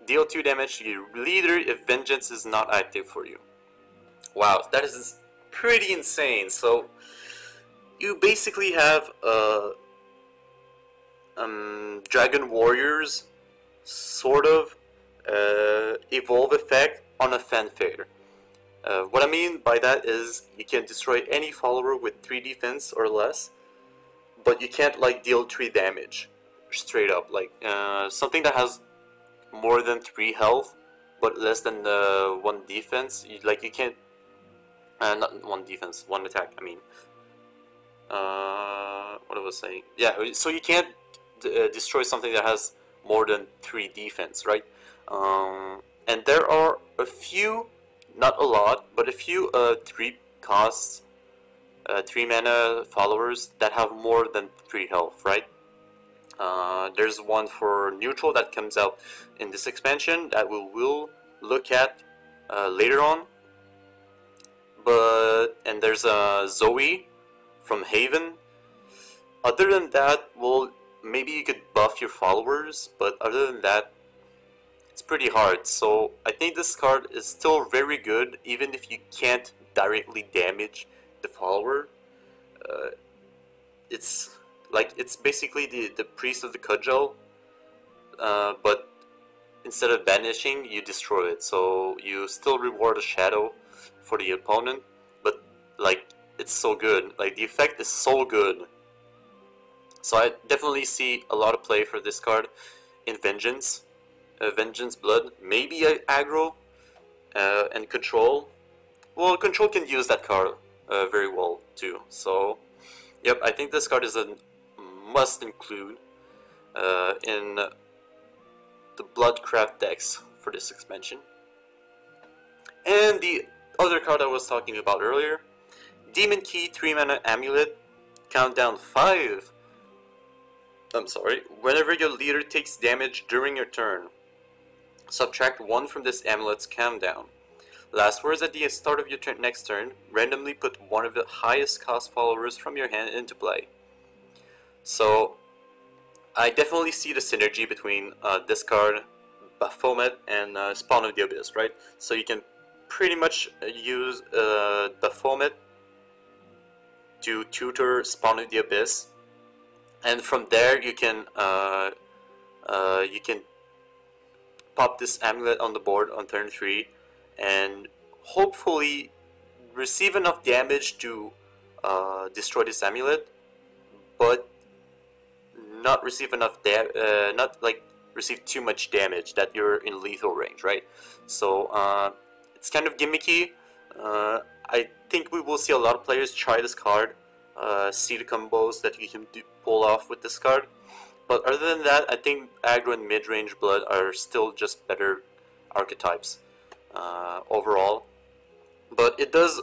Speaker 1: Deal 2 damage to your leader if vengeance is not active for you. Wow, that is pretty insane. So you basically have Dragon Warriors sort of evolve effect on a Fanfare. What I mean by that is you can destroy any follower with 3 defense or less, but you can't like deal 3 damage straight up. Like something that has more than 3 health but less than 1 defense. You can't. Not 1 defense, 1 attack. I mean, what I was saying. Yeah, so you can't destroy something that has more than 3 defense, right? And there are a few, not a lot, but a few 3 costs, 3 mana followers that have more than 3 health, right? There's one for neutral that comes out in this expansion that we will look at later on. And there's Zoe from Haven. Other than that, well, maybe you could buff your followers, but other than that, it's pretty hard. So I think this card is still very good, even if you can't directly damage the follower. It's basically the Priest of the Cudgel, but instead of banishing, you destroy it. So you still reward a shadow for the opponent, but like it's so good. Like the effect is so good. So I definitely see a lot of play for this card in Vengeance, Vengeance Blood, maybe aggro and Control. Well, Control can use that card very well too. So yep, I think this card is a must include in the Bloodcraft decks for this expansion. And the other card I was talking about earlier, Demon Key, 3 mana amulet, countdown 5. Whenever your leader takes damage during your turn, subtract 1 from this amulet's countdown. Last words at the start of your next turn, randomly put one of the highest cost followers from your hand into play. So I definitely see the synergy between this card, Baphomet, and Spawn of the Abyss, right? So you can pretty much use Baphomet to tutor Spawn of the Abyss, and from there you can pop this amulet on the board on turn 3 and hopefully receive enough damage to destroy this amulet, but not receive enough receive too much damage that you're in lethal range, right? So it's kind of gimmicky. I think we will see a lot of players try this card, see the combos that you can pull off with this card. But other than that, I think aggro and mid-range blood are still just better archetypes overall. But it does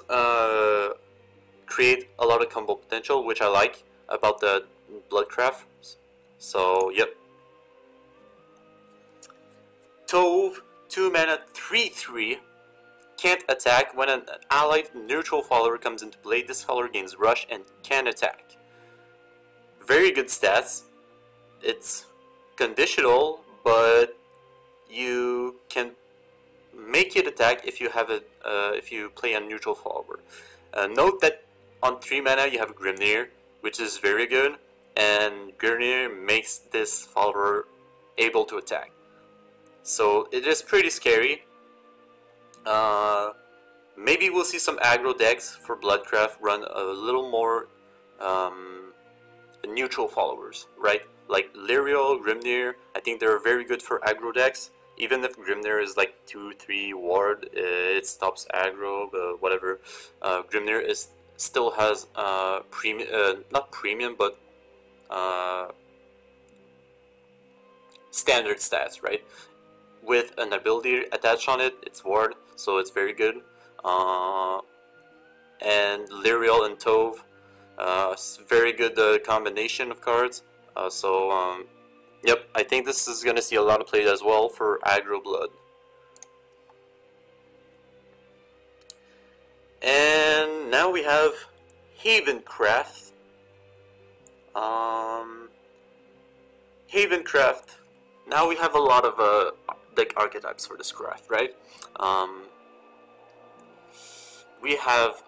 Speaker 1: create a lot of combo potential, which I like about the Bloodcraft. So, yep. Tove, 2 mana, 3/3. Can't attack. When an allied neutral follower comes into play, this follower gains rush and can attack. Very good stats. It's conditional, but you can make it attack if you have if you play a neutral follower. Note that on 3 mana you have Grimnir, which is very good, and Grimnir makes this follower able to attack. So it is pretty scary. Maybe we'll see some aggro decks for Bloodcraft run a little more neutral followers, right? Like Lyriel, Grimnir, I think they're very good for aggro decks. Even if Grimnir is like 2-3 ward, it stops aggro, but whatever. Grimnir still has premium, not premium, but standard stats, right? With an ability attached on it, it's ward, so it's very good. And Lyriel and Tove Very good combination of cards. Yep, I think this is going to see a lot of play as well for aggro blood. And now we have Havencraft. Havencraft. Now we have a lot of deck archetypes for this craft, right? We have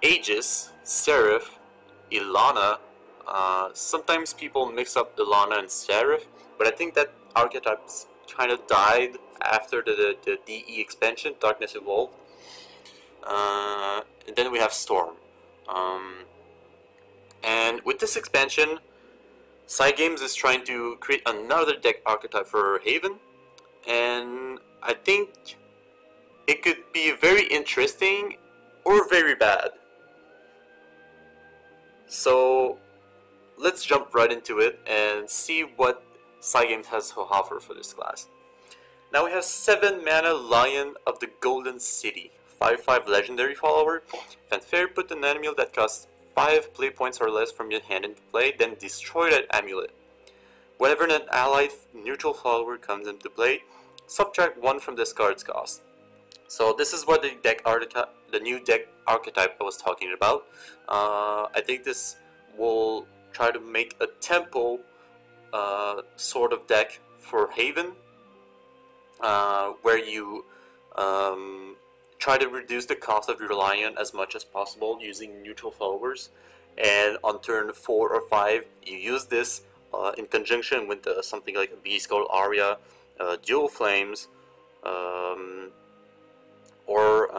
Speaker 1: Aegis, Seraph, Ilana. Sometimes people mix up Ilana and Seraph, but I think that archetypes kind of died after the DE expansion, Darkness Evolved. And then we have Storm. And with this expansion, Cygames is trying to create another deck archetype for Haven, and I think it could be very interesting or very bad. So let's jump right into it and see what Cygames has to offer for this class. Now we have 7 mana Lion of the Golden City, 5/5 legendary follower. Fanfare, put an amulet that costs 5 play points or less from your hand into play, then destroy that amulet. Whenever an allied neutral follower comes into play, subtract 1 from this card's cost. So this is what the new deck archetype I was talking about. I think this will try to make a tempo sort of deck for Haven, where you try to reduce the cost of your Lion as much as possible using neutral followers, and on turn 4 or 5 you use this in conjunction with something like a Beast Called Aria, Dual Flames, or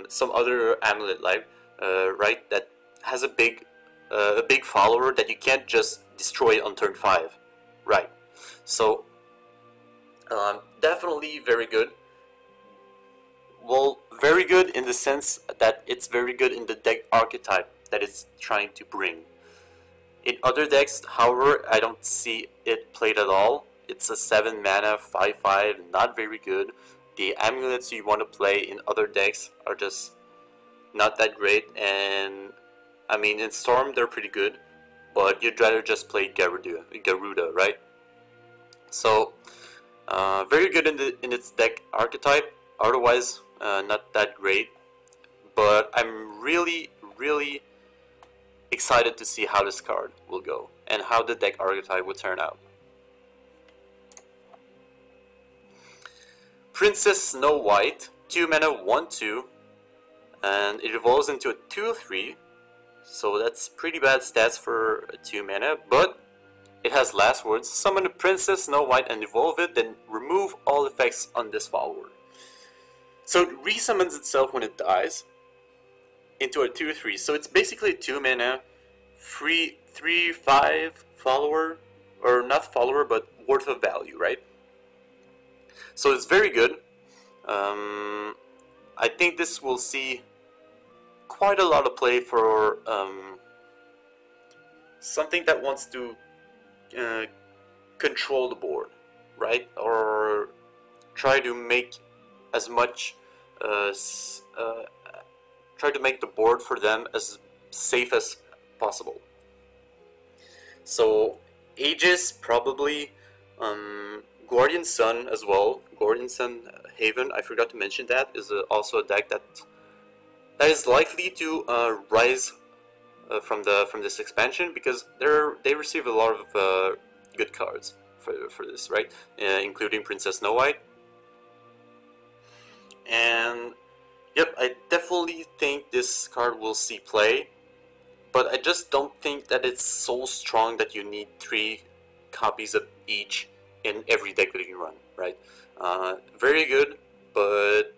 Speaker 1: some other amulet like right, that has a big follower that you can't just destroy on turn 5, right? So definitely very good. Well, very good in the sense that it's very good in the deck archetype that it's trying to bring. In other decks, however, I don't see it played at all. It's a 7 mana, 5/5, not very good. The amulets you want to play in other decks are just not that great, and I mean, in Storm they're pretty good, but you'd rather just play Garuda, right? So, very good in its deck archetype. Otherwise, not that great, but I'm really excited to see how this card will go and how the deck archetype will turn out. Princess Snow White, 2 mana, 1/2, and it evolves into a 2/3, so that's pretty bad stats for a 2 mana, but it has last words. Summon a Princess Snow White and evolve it, then remove all effects on this follower. So it resummons itself when it dies into a 2/3. So it's basically a 2 mana, 3/5 follower, or not follower, but worth of value, right? So it's very good. I think this will see quite a lot of play for something that wants to control the board, right? Or try to make as much try to make the board for them as safe as possible. So Aegis, probably, Guardian Sun as well. Guardian Sun Haven, I forgot to mention that, is also a deck that is likely to rise from this expansion, because they receive a lot of good cards for this, right? Including Princess Snow White. And yep, I definitely think this card will see play, but I just don't think that it's so strong that you need 3 copies of each in every deck that you run, right? Very good, but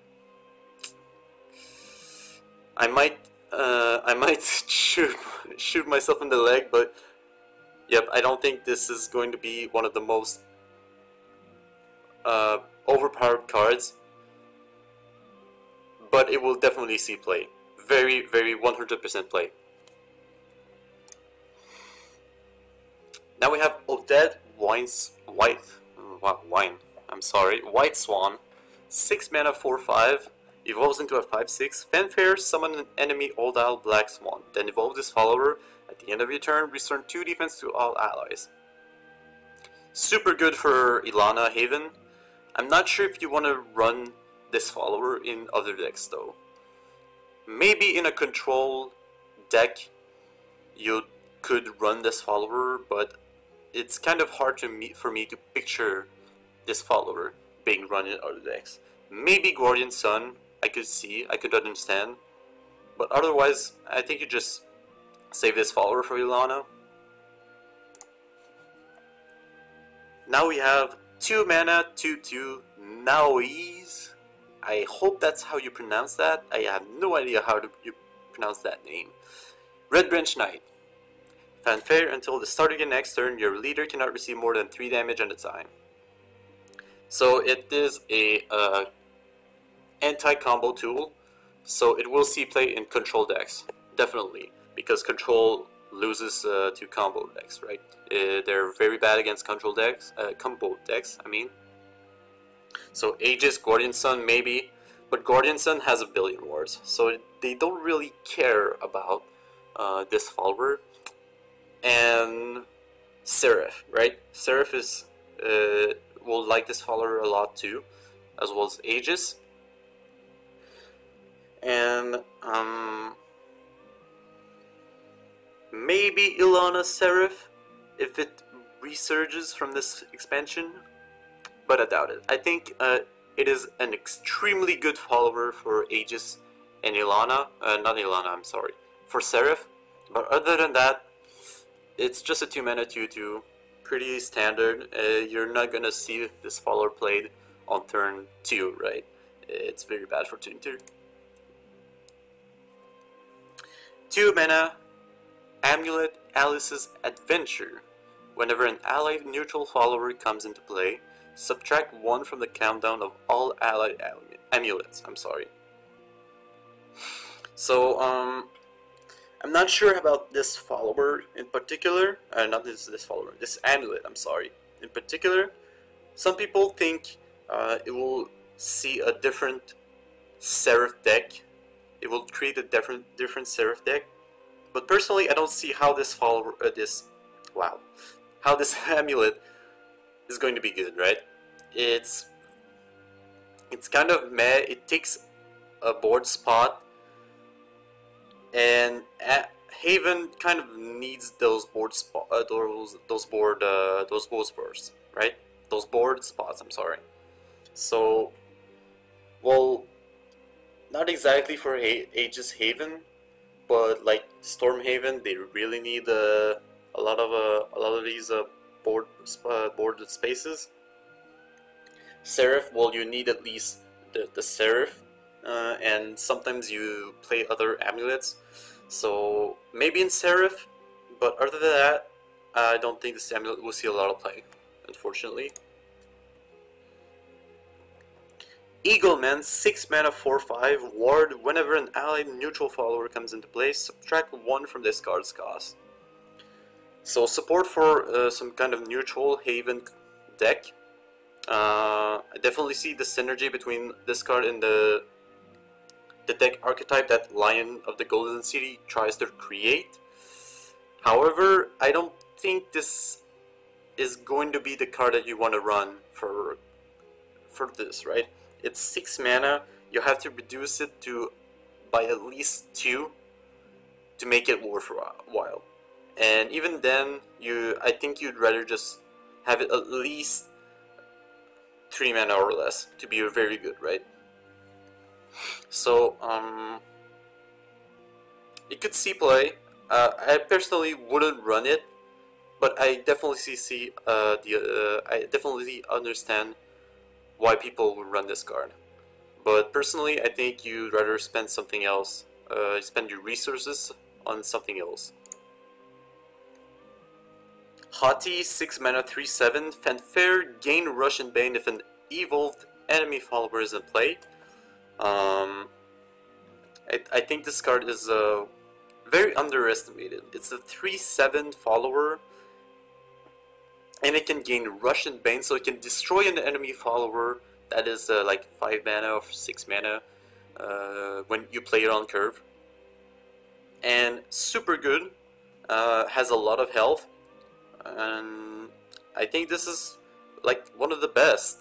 Speaker 1: I might shoot myself in the leg, but yep, I don't think this is going to be one of the most overpowered cards, but it will definitely see play. Very 100% play. Now we have Odette White Swan, 6 mana, 4/5, evolves into a 5/6. Fanfare, summon an enemy Old Owl Black Swan, then evolve this follower At the end of your turn, return 2 defense to all allies. Super good for Ilana Haven. I'm not sure if you want to run this follower in other decks though. Maybe in a control deck you could run this follower, but it's kind of hard for me to picture this follower being run in other decks. Maybe Guardian Sun, I could understand, but otherwise I think you just save this follower for Ilana. Now we have 2 mana, 2/2 Naoise. I hope that's how you pronounce that. I have no idea how you pronounce that name. Red Branch Knight. Fanfare, until the start of your next turn, your leader cannot receive more than 3 damage at a time. So it is a anti-combo tool, so it will see play in control decks, definitely, because control loses to combo decks, right? They're very bad against control decks, combo decks, I mean. So Aegis, Guardian Sun, maybe, but Guardian Sun has a billion wards, so they don't really care about this follower. And Seraph, right? Seraph is will like this follower a lot too, as well as Aegis. And maybe Ilana Seraph if it resurges from this expansion, but I doubt it. I think it is an extremely good follower for Aegis and Ilana, not Ilana, I'm sorry, for Seraph. But other than that, it's just a 2 mana 2/2, pretty standard. You're not gonna see this follower played on turn 2, right? It's very bad for turn 2. 2 mana, Amulet, Alice's Adventure. Whenever an allied neutral follower comes into play, subtract 1 from the countdown of all allied amulets. I'm sorry. So, I'm not sure about this follower in particular. Not this follower. This amulet. I'm sorry. In particular, some people think it will see a different Seraph deck. It will create a different Seraph deck. But personally, I don't see how this follower, how this amulet is going to be good, right? It's kind of meh. It takes a board spot. And Haven kind of needs those board spots, right? Those board spots. I'm sorry. So, well, not exactly for Aegis Haven, but like Storm Haven, they really need a lot of these board spaces. Seraph, well, you need at least the Seraph. And sometimes you play other amulets, so maybe in Seraph, but other than that, I don't think this amulet will see a lot of play, unfortunately. Eagleman, 6 mana 4/5, ward. Whenever an allied neutral follower comes into play, subtract 1 from this card's cost. So support for some kind of neutral Haven deck. I definitely see the synergy between this card and the deck archetype that Lion of the Golden City tries to create. However, I don't think this is going to be the card that you want to run for this, right? It's 6 mana. You have to reduce it by at least 2 to make it worthwhile. And even then, I think you'd rather just have it at least 3 mana or less to be very good, right? So, it could see play. I personally wouldn't run it, but I definitely I definitely understand why people would run this card. But personally, I think you'd rather spend something else. Spend your resources on something else. Haughty, 6 mana 3/7, Fanfare, gain Rush and Bane if an evolved enemy follower is in play. I think this card is very underestimated. It's a 3/7 follower, and it can gain Rush and Bane, so it can destroy an enemy follower that is like 5 mana or 6 mana when you play it on curve. And super good. has a lot of health, and I think this is like one of the best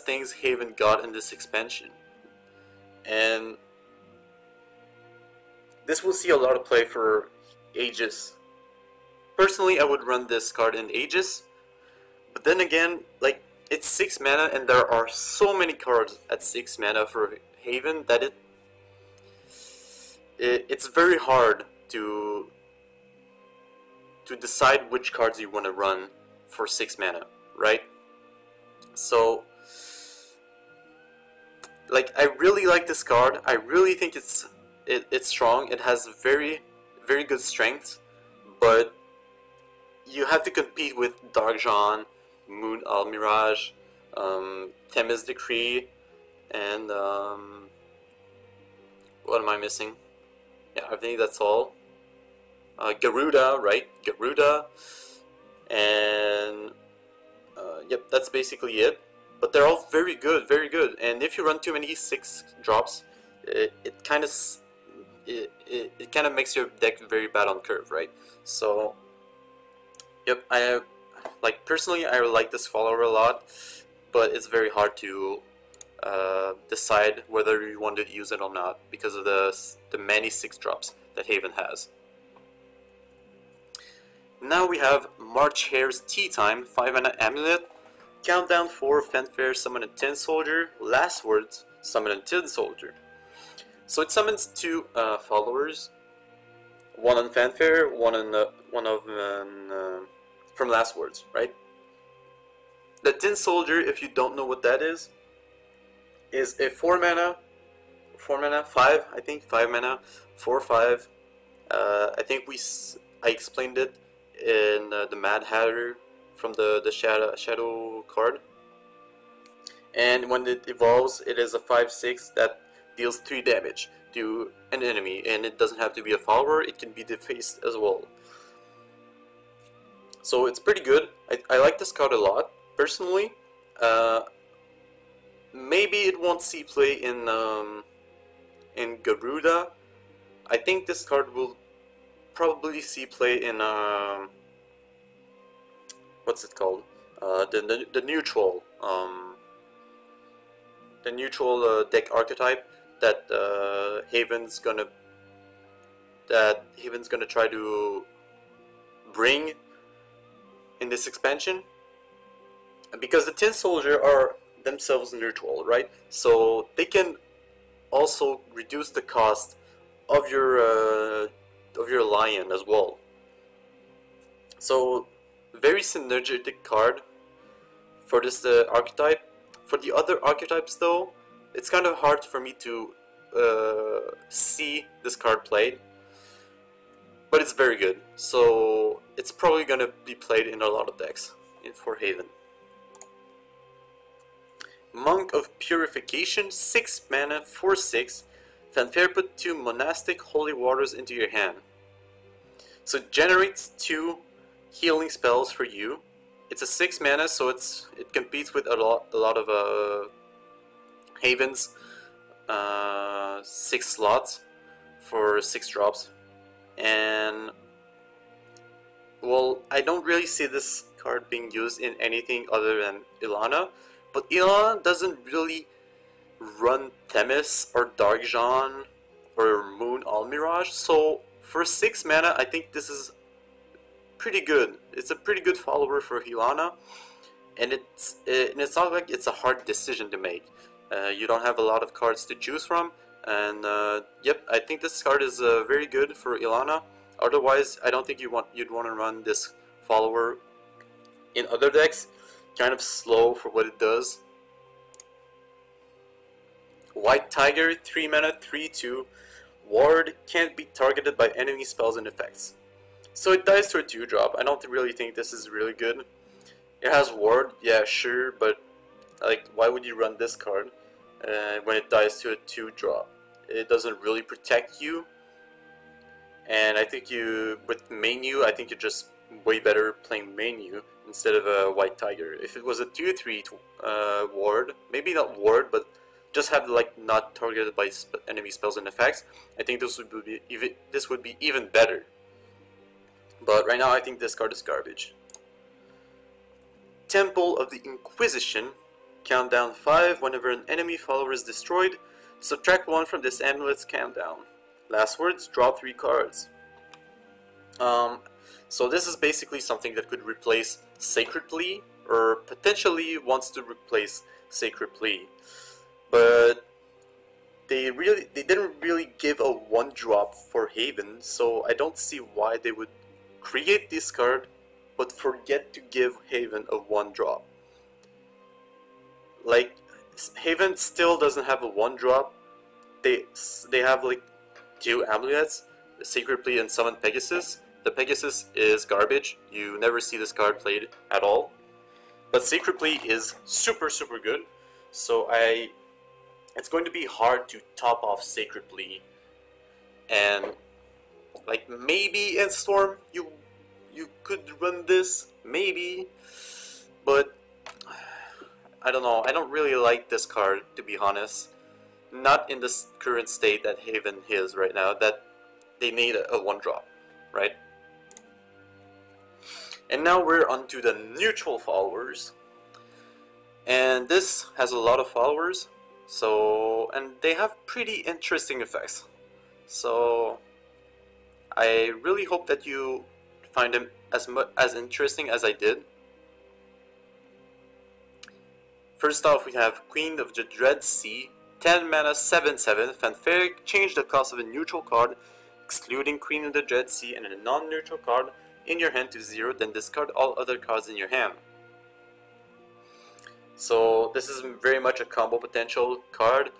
Speaker 1: things Haven got in this expansion, and this will see a lot of play for Aegis. Personally, I would run this card in Aegis, but then again, like, it's 6 mana and there are so many cards at 6 mana for Haven that it's very hard to decide which cards you want to run for 6 mana, right? So, like, I really like this card. I really think it's strong. It has very good strength, but you have to compete with Darkjan, Moon Almirage, Themis Decree, and what am I missing? Yeah, I think that's all. Garuda, right? Garuda, and yep, that's basically it. But they're all very good, and if you run too many 6 drops, it kind of makes your deck very bad on curve, right? So, yep, personally, I like this follower a lot, but it's very hard to decide whether you want to use it or not because of the many 6 drops that Haven has. Now we have March Hare's Tea Time, 5 mana Amulet, Countdown 4, Fanfare, summon a Tin Soldier, Last Words, summon a Tin Soldier. So it summons 2 followers, one on Fanfare, one of from Last Words, right? The Tin Soldier, if you don't know what that is a 4 mana, 5, I think, 5 mana, 4/5. I think I explained it in the Mad Hatter from the Shadow card. And when it evolves, it is a 5/6 that deals 3 damage to an enemy, and it doesn't have to be a follower, it can be defaced as well. So it's pretty good. I like this card a lot, personally. Maybe it won't see play in Garuda. I think this card will probably see play in what's it called? The neutral deck archetype that Haven's gonna try to bring in this expansion, because the Tin Soldier are themselves neutral, right? So they can also reduce the cost of your lion as well. So very synergetic card for this archetype. For the other archetypes though, it's kind of hard for me to see this card played, but it's very good. So it's probably gonna be played in a lot of decks for Haven. Monk of Purification, 6 mana, 4/6. Fanfare, put 2 monastic holy waters into your hand. So it generates 2 healing spells for you. It's a 6 mana, so it competes with a lot of Haven's 6 slots for 6 drops. And well, I don't really see this card being used in anything other than Ilana, but Ilana doesn't really run Themis or Darkjan or Moon Almirage, so for 6 mana I think this is pretty good. It's a pretty good follower for Ilana, and it's not like it's a hard decision to make. You don't have a lot of cards to choose from, and yep, I think this card is very good for Ilana. Otherwise, I don't think you'd want to run this follower in other decks. Kind of slow for what it does. White Tiger, 3 mana, 3/2. Ward, can't be targeted by enemy spells and effects. So it dies to a 2-drop. I don't really think this is really good. It has Ward, yeah, sure, but like, why would you run this card when it dies to a 2-drop? It doesn't really protect you. And I think with Menu, I think you're just way better playing Menu instead of a White Tiger. If it was a 2/3 Ward, maybe not Ward, but just have like not targeted by enemy spells and effects, I think this would be even better. But right now I think this card is garbage. Temple of the Inquisition. Countdown 5. Whenever an enemy follower is destroyed, subtract 1 from this amulet's countdown. Last words, draw 3 cards. So this is basically something that could replace Sacred Plea, or potentially wants to replace Sacred Plea. But they didn't really give a 1-drop for Haven, so I don't see why they would create this card but forget to give Haven a 1-drop. Like, Haven still doesn't have a 1-drop. They have like 2 amulets, Sacred Plea and Summon Pegasus. The Pegasus is garbage. You never see this card played at all. But Sacred Plea is super good. So it's going to be hard to top off Sacred Plea. And like maybe in Storm you could run this, maybe. But I don't know. I don't really like this card, to be honest. Not in this current state that Haven is right now, that they need a 1-drop, right? And now we're onto the neutral followers. And this has a lot of followers, and they have pretty interesting effects. So I really hope that you find them as interesting as I did. First off, we have Queen of the Dread Sea, 10 mana, 7/7, Fanfare. Change the cost of a neutral card, excluding Queen of the Dread Sea, and a non-neutral card in your hand to 0, then discard all other cards in your hand. So this is very much a combo potential card.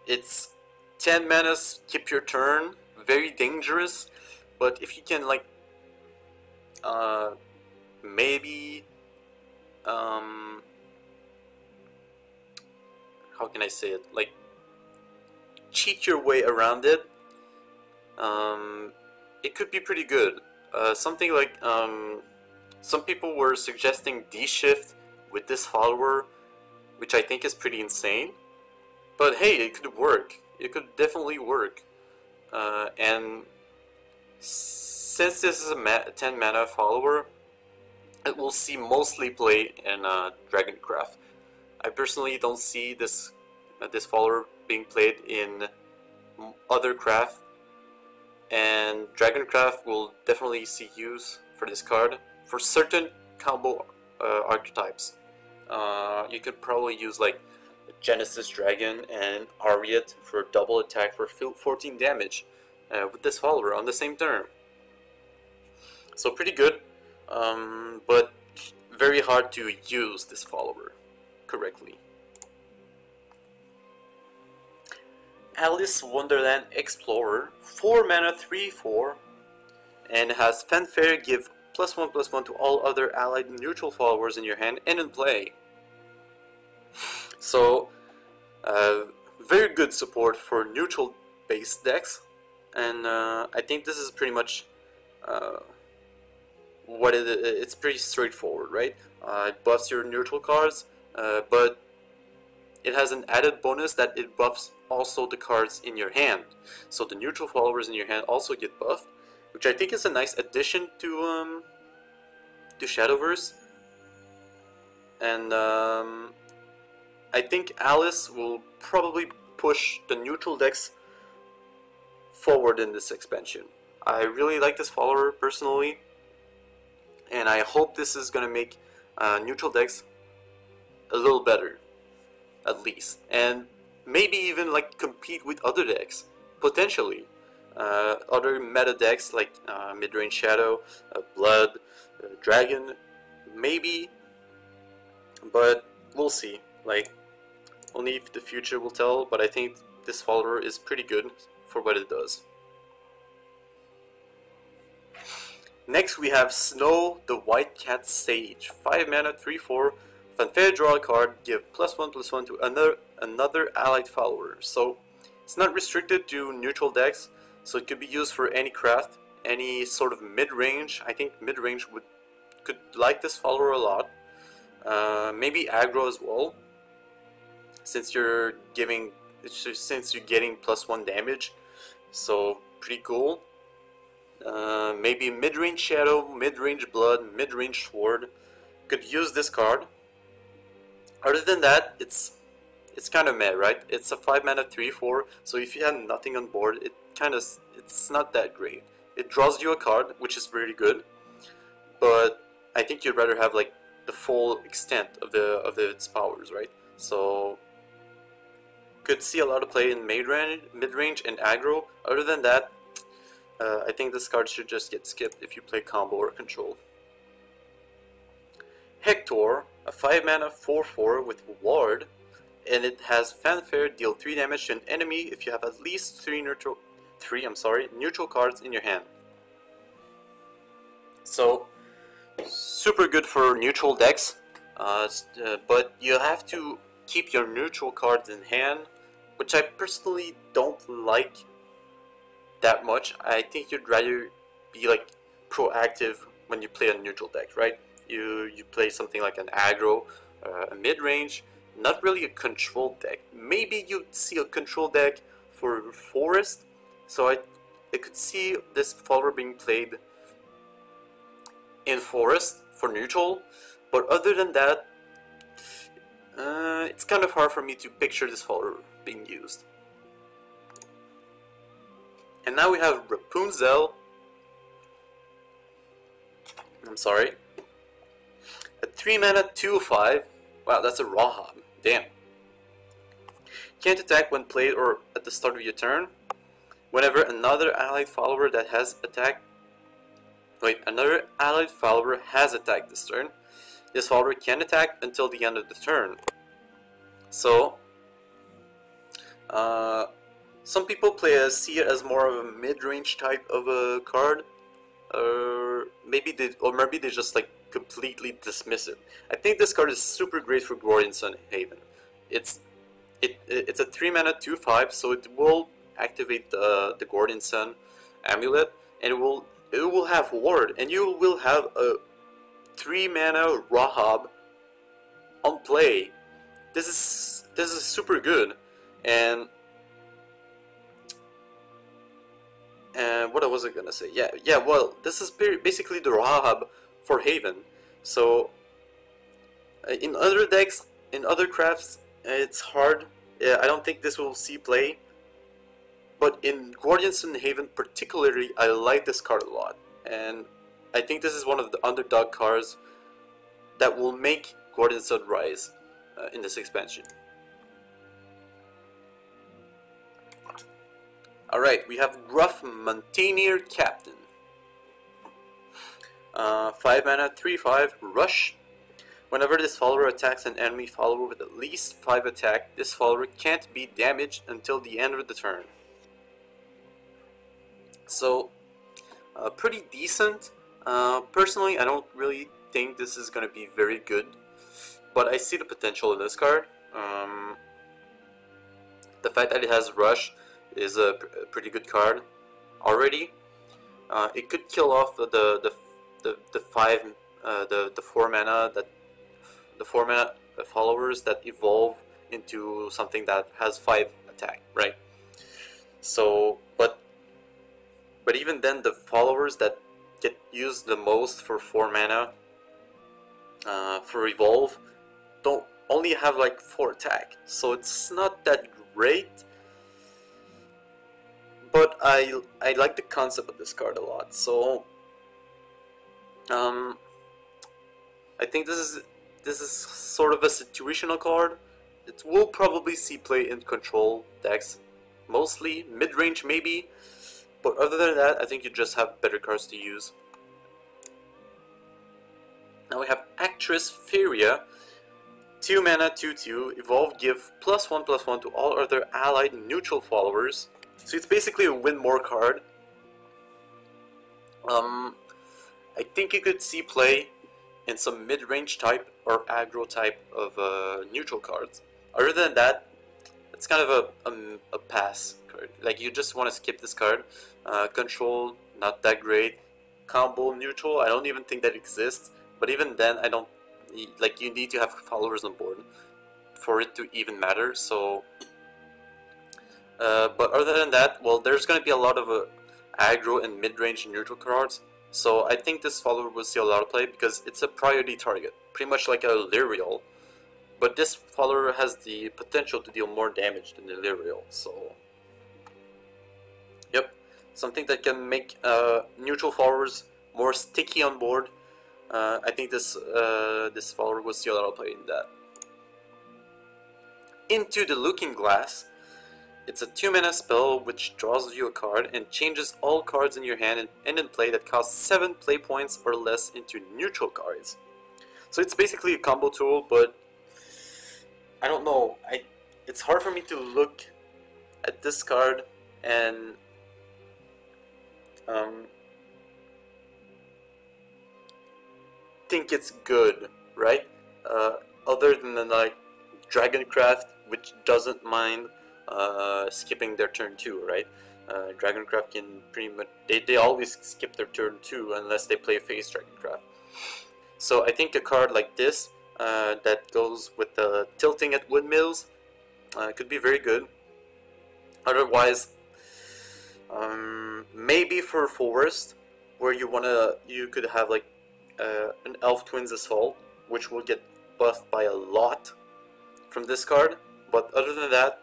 Speaker 1: It's 10 mana, skip your turn, very dangerous, but if you can like maybe how can I say it, like cheat your way around it, it could be pretty good. Something like some people were suggesting D-Shift with this follower, which I think is pretty insane, but hey, it could work. It could definitely work. And since this is a 10 mana follower, it will see mostly play in Dragoncraft. I personally don't see this follower being played in other craft, and Dragoncraft will definitely see use for this card for certain combo archetypes. You could probably use like Genesis Dragon and Ariat for double attack for 14 damage with this follower on the same turn. So pretty good, but very hard to use this follower correctly. Alice Wonderland Explorer, 4 mana, 3/4, and has Fanfare. Give +1/+1 to all other allied neutral followers in your hand and in play. So very good support for neutral based decks, and I think this is pretty much what it's pretty straightforward, right? It buffs your neutral cards, but it has an added bonus that it buffs also the cards in your hand. So the neutral followers in your hand also get buffed, which I think is a nice addition to Shadowverse. And I think Alice will probably push the neutral decks forward in this expansion. I really like this follower personally, and I hope this is gonna make neutral decks a little better, at least, and maybe even like compete with other decks potentially, other meta decks like Midrange Shadow, Blood, Dragon, maybe, but we'll see. Like, only if the future will tell. But I think this follower is pretty good for what it does. Next we have Snow the White Cat Sage, 5 mana, 3/4. Fanfare, draw a card, give +1/+1 to another allied follower. So it's not restricted to neutral decks, so it could be used for any craft, any sort of mid-range. I think mid-range could like this follower a lot. Maybe aggro as well, since you're getting +1 damage. So pretty cool. Maybe mid-range Shadow, mid-range Blood, mid-range Sword. Could use this card. Other than that, it's kind of meh, right? It's a 5 mana 3/4, so if you have nothing on board, it's not that great. It draws you a card, which is really good, but I think you'd rather have like the full extent of its powers, right? So could see a lot of play in mid-range, and aggro. Other than that, I think this card should just get skipped if you play combo or control. Hector, a 5 mana 4/4 with Ward, and it has Fanfare, deal 3 damage to an enemy if you have at least 3 neutral cards in your hand. So, super good for neutral decks, but you have to keep your neutral cards in hand, which I personally don't like that much. I think you'd rather be like proactive when you play a neutral deck, right? You play something like an aggro, a mid-range, not really a control deck. Maybe you'd see a control deck for forest, so I could see this follower being played in forest for neutral, but other than that, it's kind of hard for me to picture this follower being used. And now we have Rapunzel. I'm sorry. A 3 mana 2/5. Wow, that's a Rahab. Damn. Can't attack when played or at the start of your turn. Whenever another allied follower that has attacked. Another allied follower has attacked this turn. This follower can attack until the end of the turn. So, some people see it as more of a mid-range type of a card, or maybe they just like completely dismiss it. I think this card is super great for Guardian Sun Haven. It's a 3 mana 2/5, so it will activate the Guardian Sun amulet, and it will have Ward, and you will have a 3 mana Rahab on play. This is super good, and what was I gonna say? Yeah. Well, this is basically the Rahab for Haven. So in other decks, in other crafts, it's hard. I don't think this will see play. But in Guardians in Haven particularly, I like this card a lot, and I think this is one of the underdog cards that will make Guardians Sun rise in this expansion. Alright, we have Gruff Mountaineer Captain. 5 mana 3/5 Rush. Whenever this follower attacks an enemy follower with at least 5 attack, this follower can't be damaged until the end of the turn. So, pretty decent. Personally, I don't really think this is going to be very good, but I see the potential in this card. The fact that it has Rush is a pretty good card already. It could kill off the 4 mana followers that evolve into something that has 5 attack, right? So, but even then, the followers that get used the most for 4 mana for evolve don't only have like 4 attack, so it's not that great. But I like the concept of this card a lot, so I think this is sort of a situational card. It will probably see play in control decks, mostly mid-range maybe, but other than that, I think you just have better cards to use. Now we have Actress Furia, 2 mana 2/2, evolve, give +1/+1 to all other allied neutral followers. So it's basically a win more card. I think you could see play in some mid-range type or aggro type of neutral cards. Other than that, it's kind of a pass card. Like, you just want to skip this card. Control, not that great. Combo neutral, I don't even think that exists. But even then, I don't like. You need to have followers on board for it to even matter. So. But other than that, well, there's going to be a lot of aggro and mid-range neutral cards. So I think this follower will see a lot of play because it's a priority target, pretty much like a Lyrial. But this follower has the potential to deal more damage than the Lyrial, so yep, something that can make neutral followers more sticky on board. I think this this follower will see a lot of play in that. Into the Looking Glass. It's a 2-mana spell which draws you a card and changes all cards in your hand and in play that cost 7 play points or less into neutral cards. So it's basically a combo tool, but I don't know. It's hard for me to look at this card and think it's good, right? Other than like Dragoncraft, which doesn't mind skipping their turn 2, right? Dragoncraft can pretty much they always skip their turn 2 unless they play face Dragoncraft. So I think a card like this that goes with the tilting at windmills could be very good. Otherwise, maybe for Forest, where you could have like an Elf Twins Assault, which will get buffed by a lot from this card. But other than that,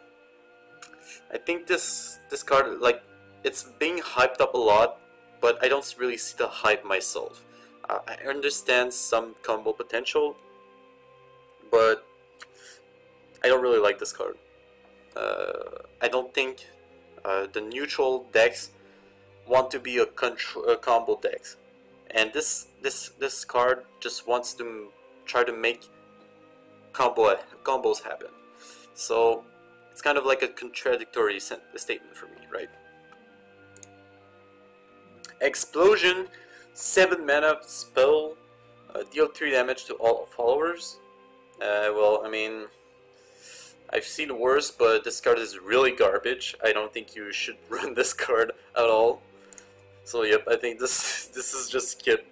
Speaker 1: I think this card, like, it's being hyped up a lot, but I don't really see the hype myself. I understand some combo potential, but I don't really like this card. I don't think the neutral decks want to be a combo decks, and this card just wants to try to make combos happen. So it's kind of like a contradictory statement for me, right? Explosion, 7 mana spell, deal 3 damage to all followers. Well, I mean, I've seen worse, but this card is really garbage. I don't think you should run this card at all. So yep, I think this is just skip.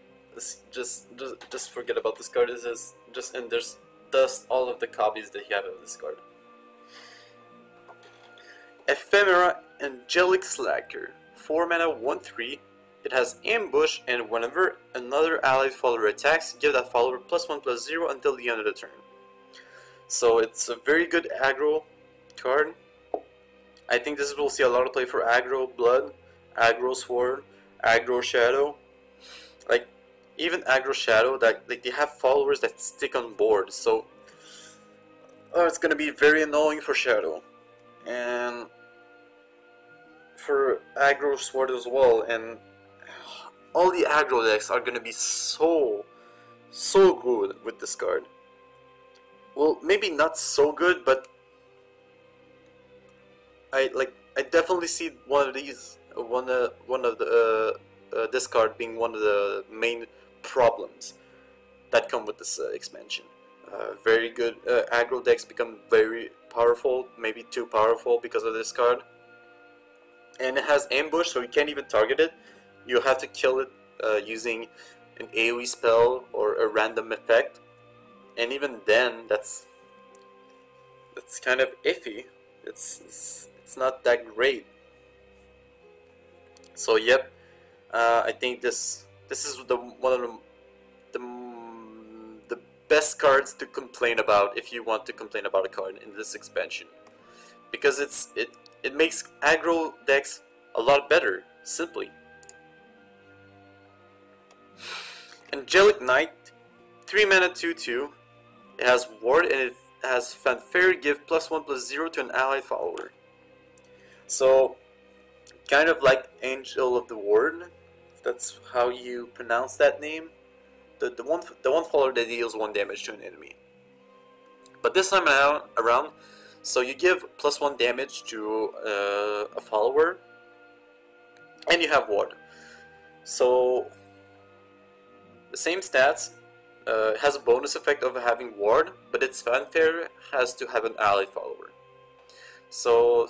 Speaker 1: Just forget about this card. This is just, and there's dust all of the copies that you have of this card. Ephemera Angelic Slacker, 4 mana, 1/3. It has Ambush, and whenever another allied follower attacks, give that follower +1/+0 until the end of the turn. So it's a very good aggro card. I think this will see a lot of play for aggro Blood, aggro Sword, aggro Shadow. Like, even aggro Shadow, that like they have followers that stick on board, so it's gonna be very annoying for Shadow. And for aggro Sword as well, and all the aggro decks are gonna be so good with this card. Well, maybe not so good, but I definitely see one of these, this card being one of the main problems that come with this expansion. Very good aggro decks become very powerful, maybe too powerful because of this card. And it has Ambush, so you can't even target it. You have to kill it using an AoE spell or a random effect. And even then, that's kind of iffy. It's not that great. So yep, I think this is one of the best cards to complain about if you want to complain about a card in this expansion, because it makes aggro decks a lot better, simply. Angelic Knight, 3 mana, 2/2. It has Ward, and it has Fanfare, give +1/+0 to an allied follower. So, kind of like Angel of the Ward, if that's how you pronounce that name. The one follower that deals 1 damage to an enemy. But this time around, so you give +1 damage to a follower, and you have Ward. So the same stats. It has a bonus effect of having Ward, but its Fanfare has to have an allied follower. So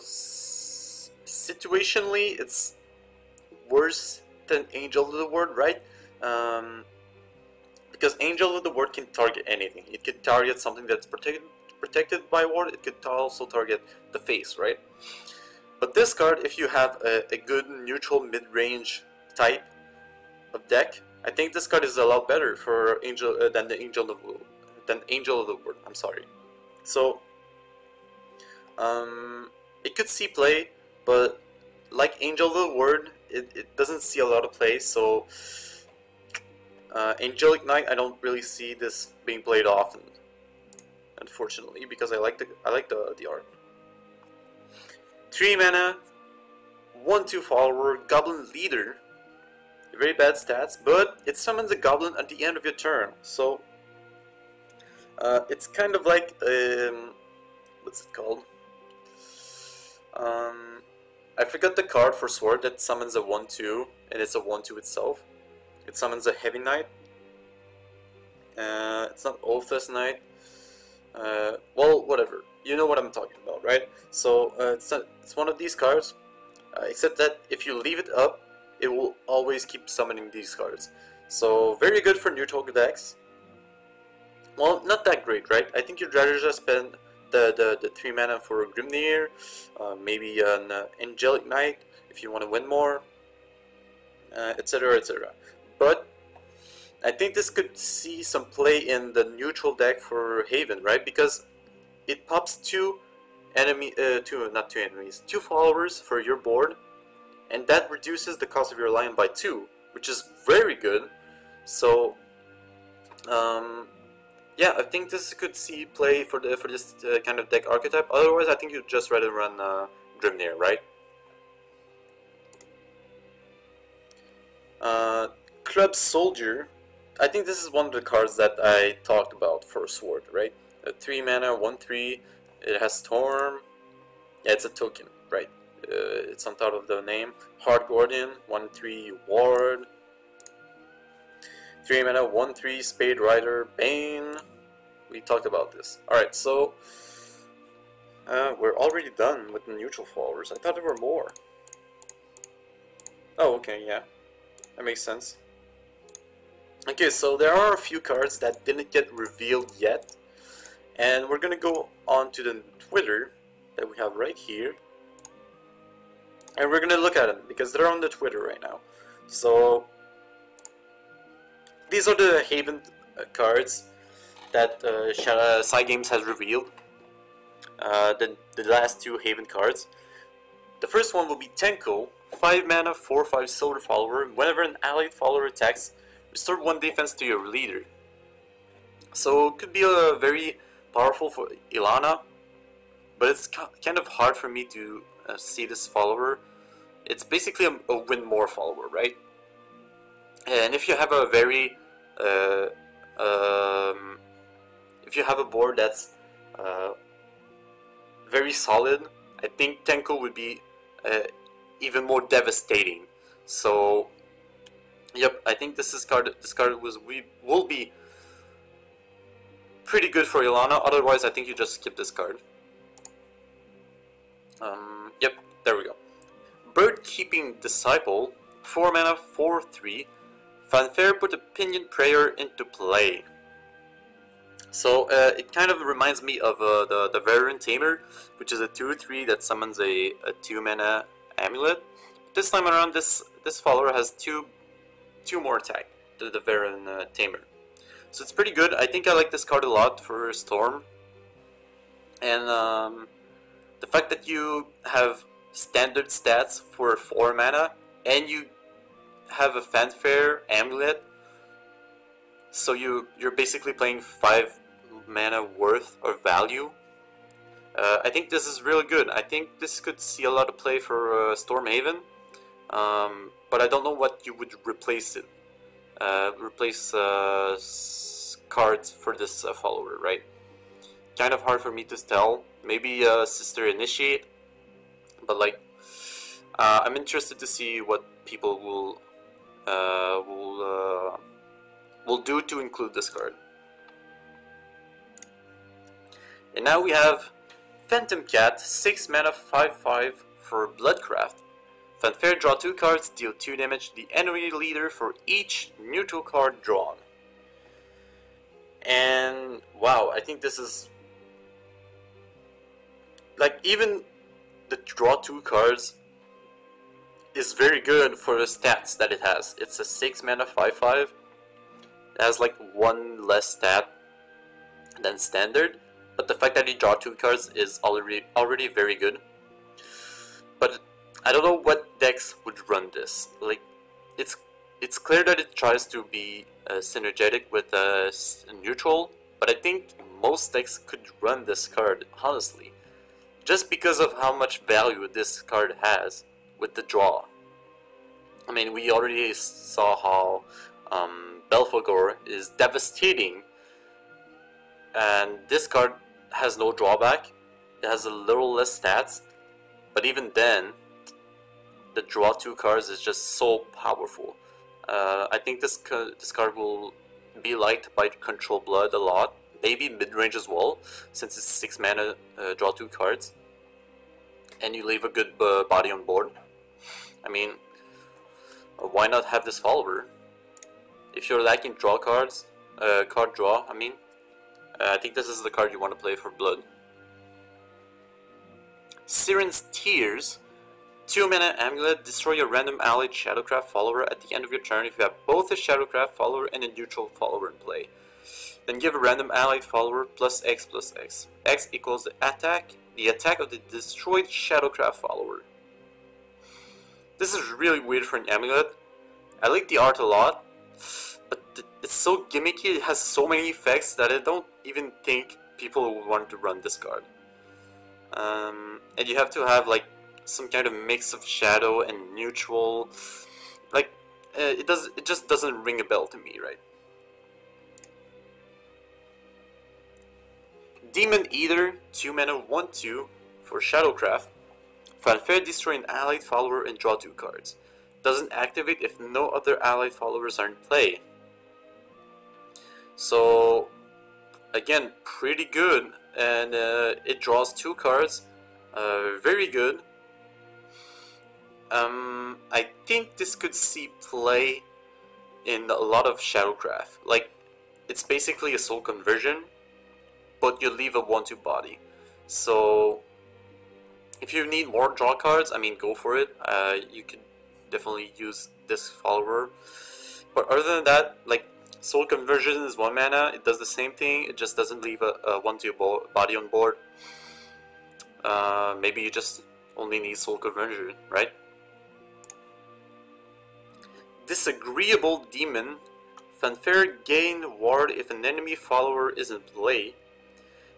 Speaker 1: situationally, it's worse than Angel of the Ward, right? Because Angel of the Ward can target anything. It could target something that's protected by Ward. It could also target the face, right? But this card, if you have a good neutral mid-range type of deck, I think this card is a lot better for Angel than the Angel of the Word. I'm sorry. So it could see play, but like Angel of the Word, it doesn't see a lot of play. So Angelic Knight, I don't really see this being played often, unfortunately, because I like the art. 3 mana, 1/2 follower, Goblin Leader. Very bad stats, but it summons a goblin at the end of your turn. So it's kind of like what's it called? I forgot the card for sword that summons a 1/2, and it's a 1/2 itself. It summons a Heavy Knight. It's not Oath's Knight. Well, whatever. You know what I'm talking about, right? So it's one of these cards, except that if you leave it up, it will always keep summoning these cards. So very good for neutral decks. Well, not that great, right? I think you'd rather just spend the 3 mana for a Grimnir, maybe an Angelic Knight if you want to win more, etc, etc. But I think this could see some play in the neutral deck for Haven, right? Because it pops two followers for your board, and that reduces the cost of your lion by 2, which is very good. So yeah, I think this could see play for this kind of deck archetype. Otherwise, I think you'd just rather run Grimnir, right? Club Soldier. I think this is one of the cards that I talked about for Sword, right? 3 mana, 1/3. It has Storm. Yeah, it's a token, right? It's on top of the name. Hard Guardian, 1/3 Ward. 3 mana, 1/3 Spade Rider, Bane. We talked about this. Alright, so we're already done with the neutral followers. I thought there were more. Oh, okay, yeah. That makes sense. Okay, so there are a few cards that didn't get revealed yet. And we're gonna go on to the Twitter that we have right here. And we're gonna look at them because they're on the Twitter right now. So these are the Haven cards that Cygames has revealed. The last 2 Haven cards. The first one will be Tenko, 5 mana, 4/5 silver follower. Whenever an allied follower attacks, restore 1 defense to your leader. So it could be a very powerful for Ilana, but it's kind of hard for me to see this follower. It's basically a win more follower, right? And if you have a very if you have a board that's very solid, I think Tenko would be even more devastating. So yep, I think this card will be pretty good for Ilana. Otherwise, I think you just skip this card. Yep, there we go. Bird Keeping Disciple, 4 mana, 4/3. Fanfare, put a Pinion Prayer into play. So it kind of reminds me of the Veteran Tamer, which is a 2/3 that summons a 2 mana amulet. This time around, this follower has two more attack to the Veteran Tamer. So it's pretty good. I think I like this card a lot for Storm. And the fact that you have standard stats for 4 mana and you have a Fanfare amulet, so you're basically playing 5 mana worth of value. I think this is really good. I think this could see a lot of play for Stormhaven, but I don't know what you would replace it. Replace cards for this follower, right? Kind of hard for me to tell. Maybe Sister Initiate, but like I'm interested to see what people will do to include this card. And now we have Phantom Cat, 6 mana, 5/5 for Bloodcraft. Fanfare, draw 2 cards, deal 2 damage to the enemy leader for each neutral card drawn. And wow, I think this is like even the draw 2 cards is very good for the stats that it has. It's a 6 mana 5/5. It has like 1 less stat than standard, but the fact that you draw 2 cards is already very good. But I don't know what decks would run this. Like, it's clear that it tries to be synergetic with neutral, but I think most decks could run this card, honestly, just because of how much value this card has with the draw. I mean, we already saw how Belphegor is devastating, and this card has no drawback. It has a little less stats, but even then, the draw 2 cards is just so powerful. I think this card will be liked by Control Blood a lot, maybe mid-range as well, since it's 6 mana, draw 2 cards, and you leave a good body on board. I mean, why not have this follower? If you're lacking draw cards, card draw, I mean, I think this is the card you want to play for Blood. Siren's Tears. 2 mana amulet, destroy a random allied Shadowcraft follower at the end of your turn if you have both a Shadowcraft follower and a neutral follower in play. Then give a random allied follower +X+X. X equals the attack of the destroyed Shadowcraft follower. This is really weird for an amulet. I like the art a lot, but it's so gimmicky, it has so many effects that I don't even think people would want to run this card. And you have to have like some kind of mix of shadow and neutral. Like, it just doesn't ring a bell to me, right? Demon Eater, 2 mana 1/2 for Shadowcraft. Fanfare, destroy an allied follower and draw 2 cards. Doesn't activate if no other allied followers are in play. So, again, pretty good, and it draws 2 cards. Very good. I think this could see play in a lot of Shadowcraft. Like, it's basically a soul conversion, but you leave a 1/2 body. So, if you need more draw cards, I mean, go for it. You could definitely use this follower. But other than that, like, soul conversion is 1 mana. It does the same thing. It just doesn't leave a 1/2 body on board. Maybe you just only need soul conversion, right? Disagreeable Demon. Fanfare, gain ward if an enemy follower is in play.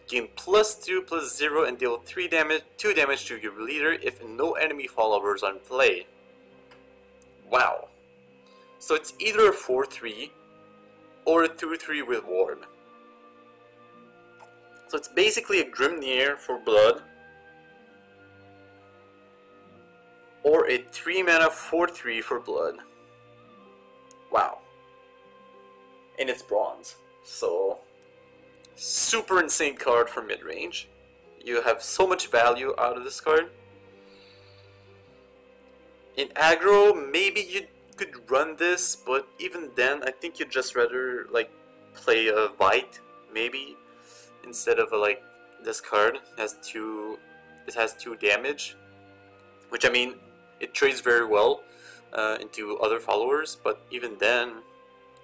Speaker 1: Gain +2/+0 and deal 2 damage to your leader if no enemy followers are in play. Wow. So it's either a 4/3 or a 2/3 with ward. So it's basically a Grimnir for Blood, or a 3 mana 4/3 for Blood. Wow. And it's bronze, so super insane card for mid-range. You have so much value out of this card. In aggro, maybe you could run this, but even then, I think you'd just rather like play a Vite, maybe, instead of like this card. It has 2 damage, which, I mean, it trades very well into other followers, but even then,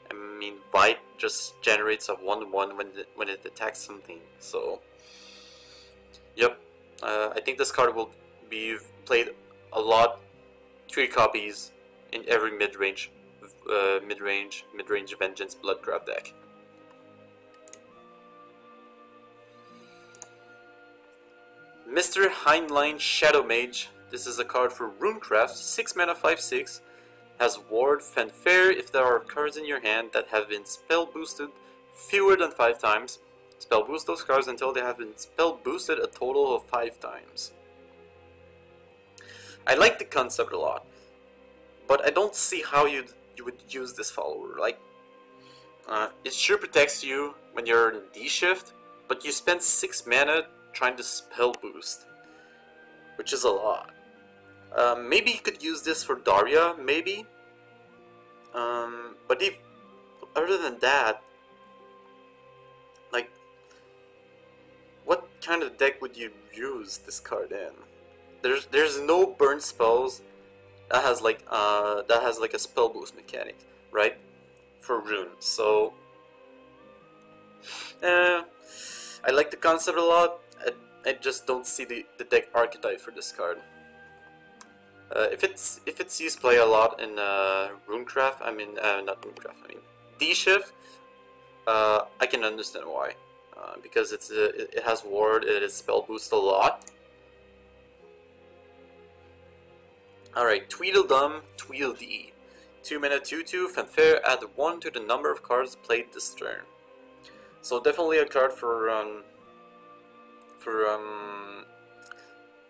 Speaker 1: I mean, Vite just generates a 1/1 when it attacks something. So, yep, I think this card will be played a lot. 3 copies in every mid-range Vengeance Bloodcraft deck. Mr. Heinlein Shadow Mage. This is a card for Runecraft, 6 mana 5/6. Has ward Fanfare if there are cards in your hand that have been spell boosted fewer than 5 times. Spell boost those cards until they have been spell boosted a total of 5 times. I like the concept a lot, but I don't see how you would use this follower. Like, it sure protects you when you're in D-shift, but you spend 6 mana trying to spell boost, which is a lot. Maybe you could use this for Daria, maybe. But other than that, like, what kind of deck would you use this card in? there's no burn spells that has like a spell boost mechanic, right? For rune. So I like the concept a lot. I just don't see the deck archetype for this card. If it sees play a lot in Runecraft, I mean not Runecraft, I mean D-Shift, I can understand why. Because it has ward, it is spell boost a lot. Alright, Tweedledum, Tweedledee. 2 mana 2/2, Fanfare, add 1 to the number of cards played this turn. So definitely a card for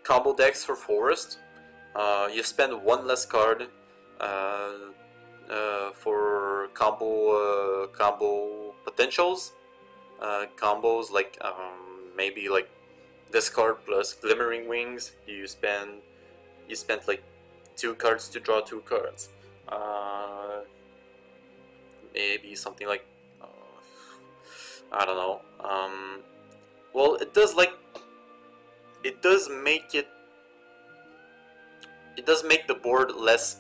Speaker 1: combo decks for Forest. You spend 1 less card for combo potentials. Combos like maybe like this card plus Glimmering Wings. You spent like 2 cards to draw 2 cards. Maybe something like I don't know. Well, it does make the board less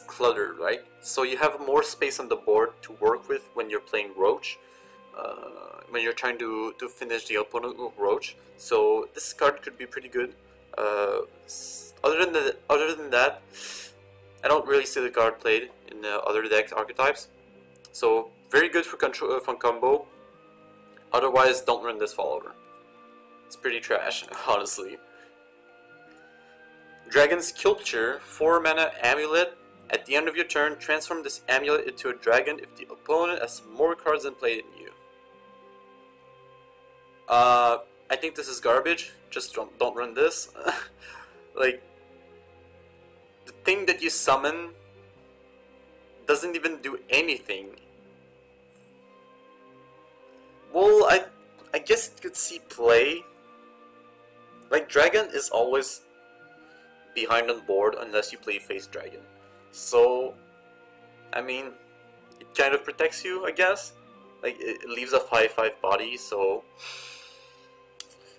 Speaker 1: cluttered, right? So you have more space on the board to work with when you're playing Roach, when you're trying to finish the opponent with Roach. So this card could be pretty good. Other than that, I don't really see the card played in other deck archetypes. So very good for control from combo. Otherwise, don't run this follower. It's pretty trash, honestly. Dragon Sculpture, 4 mana amulet. At the end of your turn, transform this amulet into a dragon if the opponent has more cards in play than you. I think this is garbage. Just don't run this. Like, the thing that you summon doesn't even do anything. Well, I guess it could see play. Like, dragon is always behind on board unless you play face dragon. So, I mean, it kind of protects you, I guess. Like, it leaves a 5/5 body, so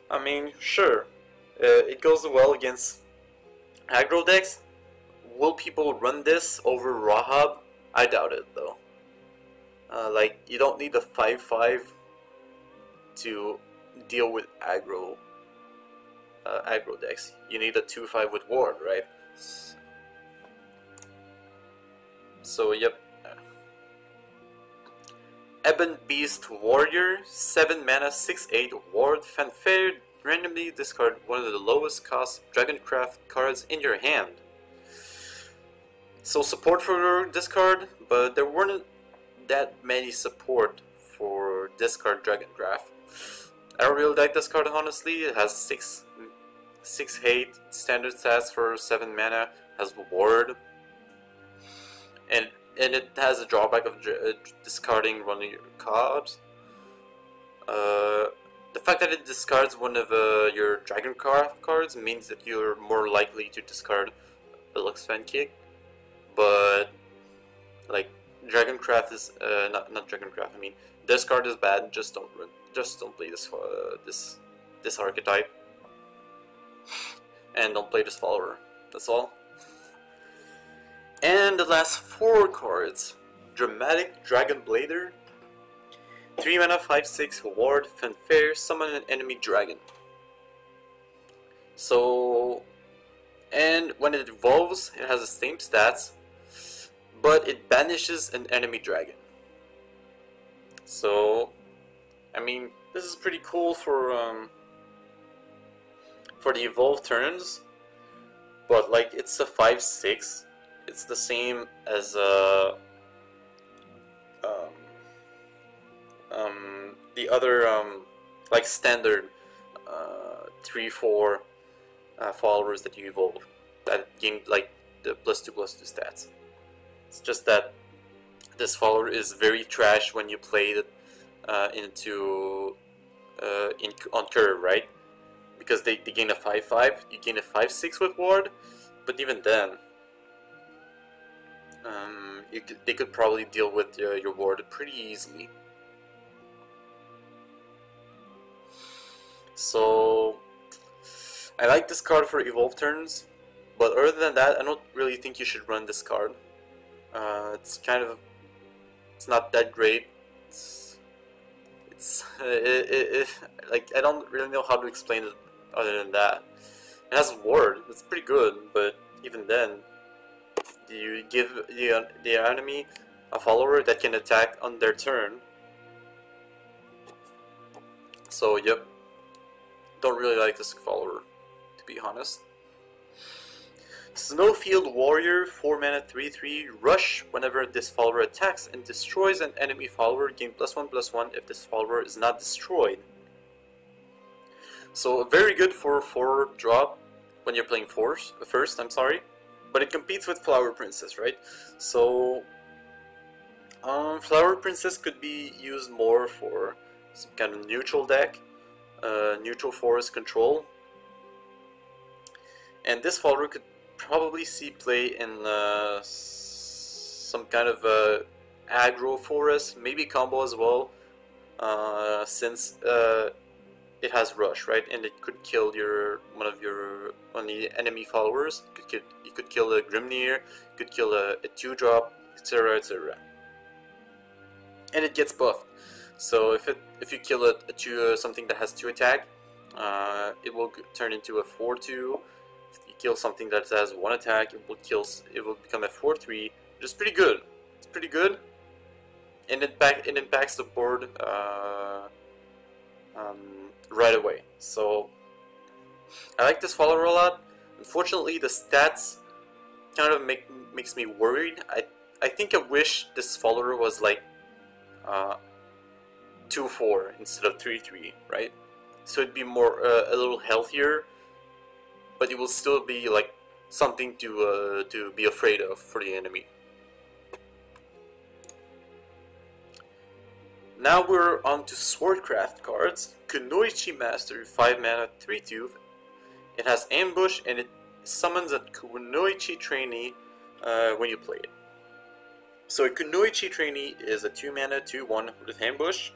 Speaker 1: I mean, sure, it goes well against aggro decks. Will people run this over Rahab? I doubt it, though. Like, you don't need a 5/5 to deal with aggro decks. You need a 2/5 with ward, right? So yep. Ebon Beast Warrior, 7 mana, 6/8 ward, Fanfare. Randomly discard one of the lowest cost Dragoncraft cards in your hand. So support for this card, but there weren't that many support for discard Dragoncraft. I don't really like this card, honestly. It has 6/8 standard stats for 7 mana, has ward, and it has a drawback of discarding one of your cards. The fact that it discards one of your Dragoncraft cards means that you're more likely to discard a Lux Fan Kick, but like Dragoncraft is not Dragoncraft. I mean, this card is bad. Just don't play this archetype, and don't play this follower. That's all. And the last 4 cards: Dramatic Dragon Blader, 3 mana, 5/6 ward, Fanfare, summon an enemy dragon. So, and when it evolves, it has the same stats, but it banishes an enemy dragon. So, I mean, this is pretty cool for the evolved turns, but like it's a 5/6. It's the same as the other like standard 3/4 followers that you evolve that gain like the +2/+2 stats. It's just that this follower is very trash when you play it on curve, right? Because they gain a 5/5, you gain a 5/6 with ward, but even then, they could probably deal with your ward pretty easily. So I like this card for evolve turns, but other than that, I don't really think you should run this card. It's kind of, it's not that great. Like, I don't really know how to explain it other than that. It has ward, it's pretty good, but even then, you give the enemy a follower that can attack on their turn. So yep, don't really like this follower, to be honest. Snowfield Warrior, 4 mana 3/3, rush whenever this follower attacks and destroys an enemy follower, gain +1/+1 if this follower is not destroyed. So very good for 4 drop when you're playing first, I'm sorry. But it competes with Flower Princess, right? So Flower Princess could be used more for some kind of neutral deck, neutral forest control. And this follower could probably see play in some kind of aggro forest, maybe combo as well, since it has rush, right? And it could kill one of your only enemy followers. You could kill a Grimnir, you could kill a 2-drop, etc, etc. And it gets buffed. So if you kill something that has 2 attack, it will turn into a 4/2. If you kill something that has 1 attack, it will become a 4/3, which is pretty good. It's pretty good, and it impacts the board right away. So I like this follower a lot. Unfortunately, the stats kind of makes me worried. I think I wish this follower was like 2/4 instead of 3/3, right? So it'd be more a little healthier, but it will still be like something to be afraid of for the enemy. Now we're on to Swordcraft cards. Kunoichi Master, 5 mana, 3/2. It has ambush and it summons a Kunoichi trainee when you play it. So a Kunoichi trainee is a 2 mana, 2/1 with ambush.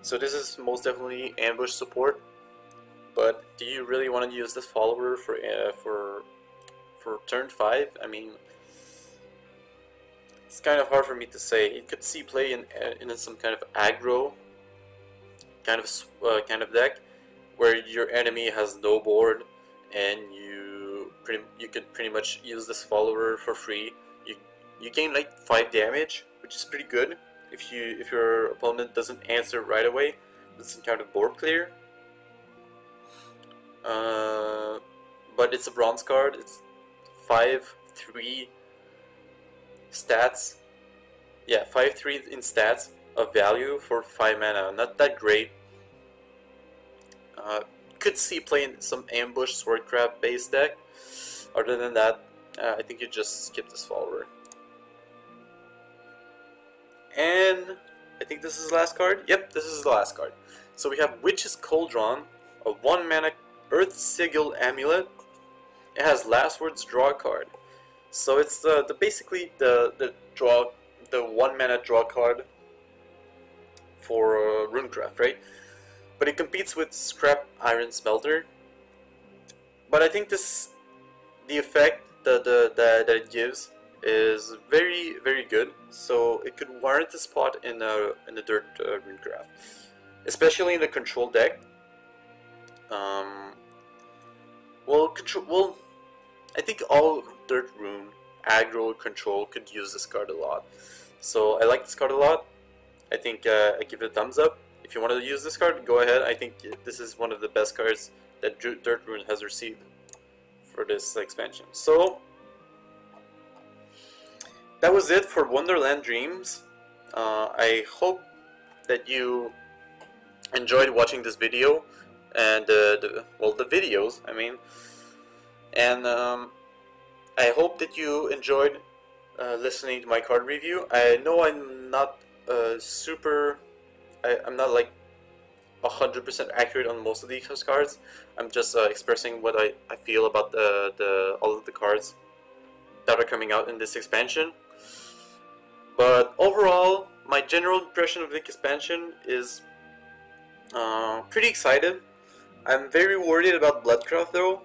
Speaker 1: So this is most definitely ambush support. But do you really want to use this follower for turn 5? I mean, it's kind of hard for me to say. It could see play in some kind of aggro kind of deck, where your enemy has no board, and you could pretty much use this follower for free. You gain like 5 damage, which is pretty good if your opponent doesn't answer right away with some kind of board clear. But it's a bronze card. It's 5/3 stats. Yeah, 5/3 in stats of value for 5 mana. Not that great. Could see play in some ambush Swordcraft based deck. Other than that, I think you just skip this follower. And I think this is the last card. Yep, this is the last card. So we have Witch's Cauldron, a 1 mana Earth Sigil Amulet. It has Last Words draw card. So it's basically the 1 mana draw card for Runecraft, right? But it competes with Scrap Iron Smelter. But I think the effect that it gives is very, very good. So it could warrant a spot in a Dirt Runecraft, especially in a control deck. Well, I think all Dirt Rune aggro control could use this card a lot. So I like this card a lot. I think I give it a thumbs up. If you want to use this card, go ahead. I think this is one of the best cards that Dirt Rune has received for this expansion. So that was it for Wonderland Dreams. I hope that you enjoyed watching this video and the videos, I mean, and I hope that you enjoyed listening to my card review. I know I'm not I'm not like 100% accurate on most of these cards. I'm just expressing what I feel about all of the cards that are coming out in this expansion. But overall, my general impression of the expansion is pretty excited. I'm very worried about Bloodcraft though,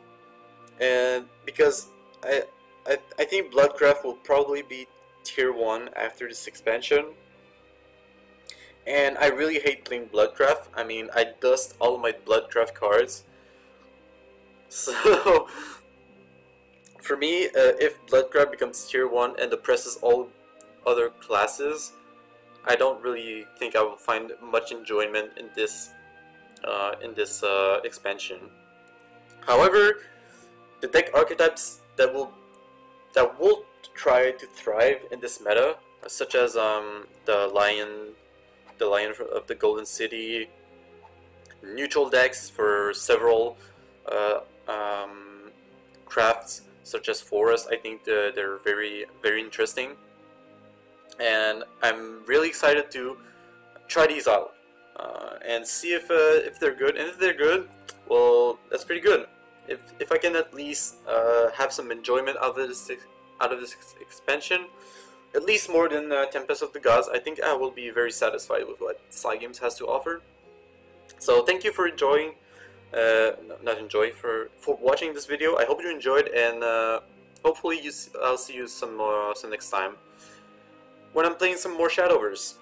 Speaker 1: and because I think Bloodcraft will probably be tier 1 after this expansion. And I really hate playing Bloodcraft. I mean, I dust all my Bloodcraft cards. So, for me, if Bloodcraft becomes tier 1 and oppresses all other classes, I don't really think I will find much enjoyment in this expansion. However, the deck archetypes that will try to thrive in this meta, such as the Lion of the Golden City, neutral decks for several crafts such as Forest. I think they're very interesting, and I'm really excited to try these out and see if they're good. And if they're good, well, that's pretty good. If I can at least have some enjoyment out of this expansion, at least more than Tempest of the Gods, I think I will be very satisfied with what Sly Games has to offer. So thank you for enjoying, for watching this video. I hope you enjoyed, and hopefully I'll see you some next time when I'm playing some more Shadowverse.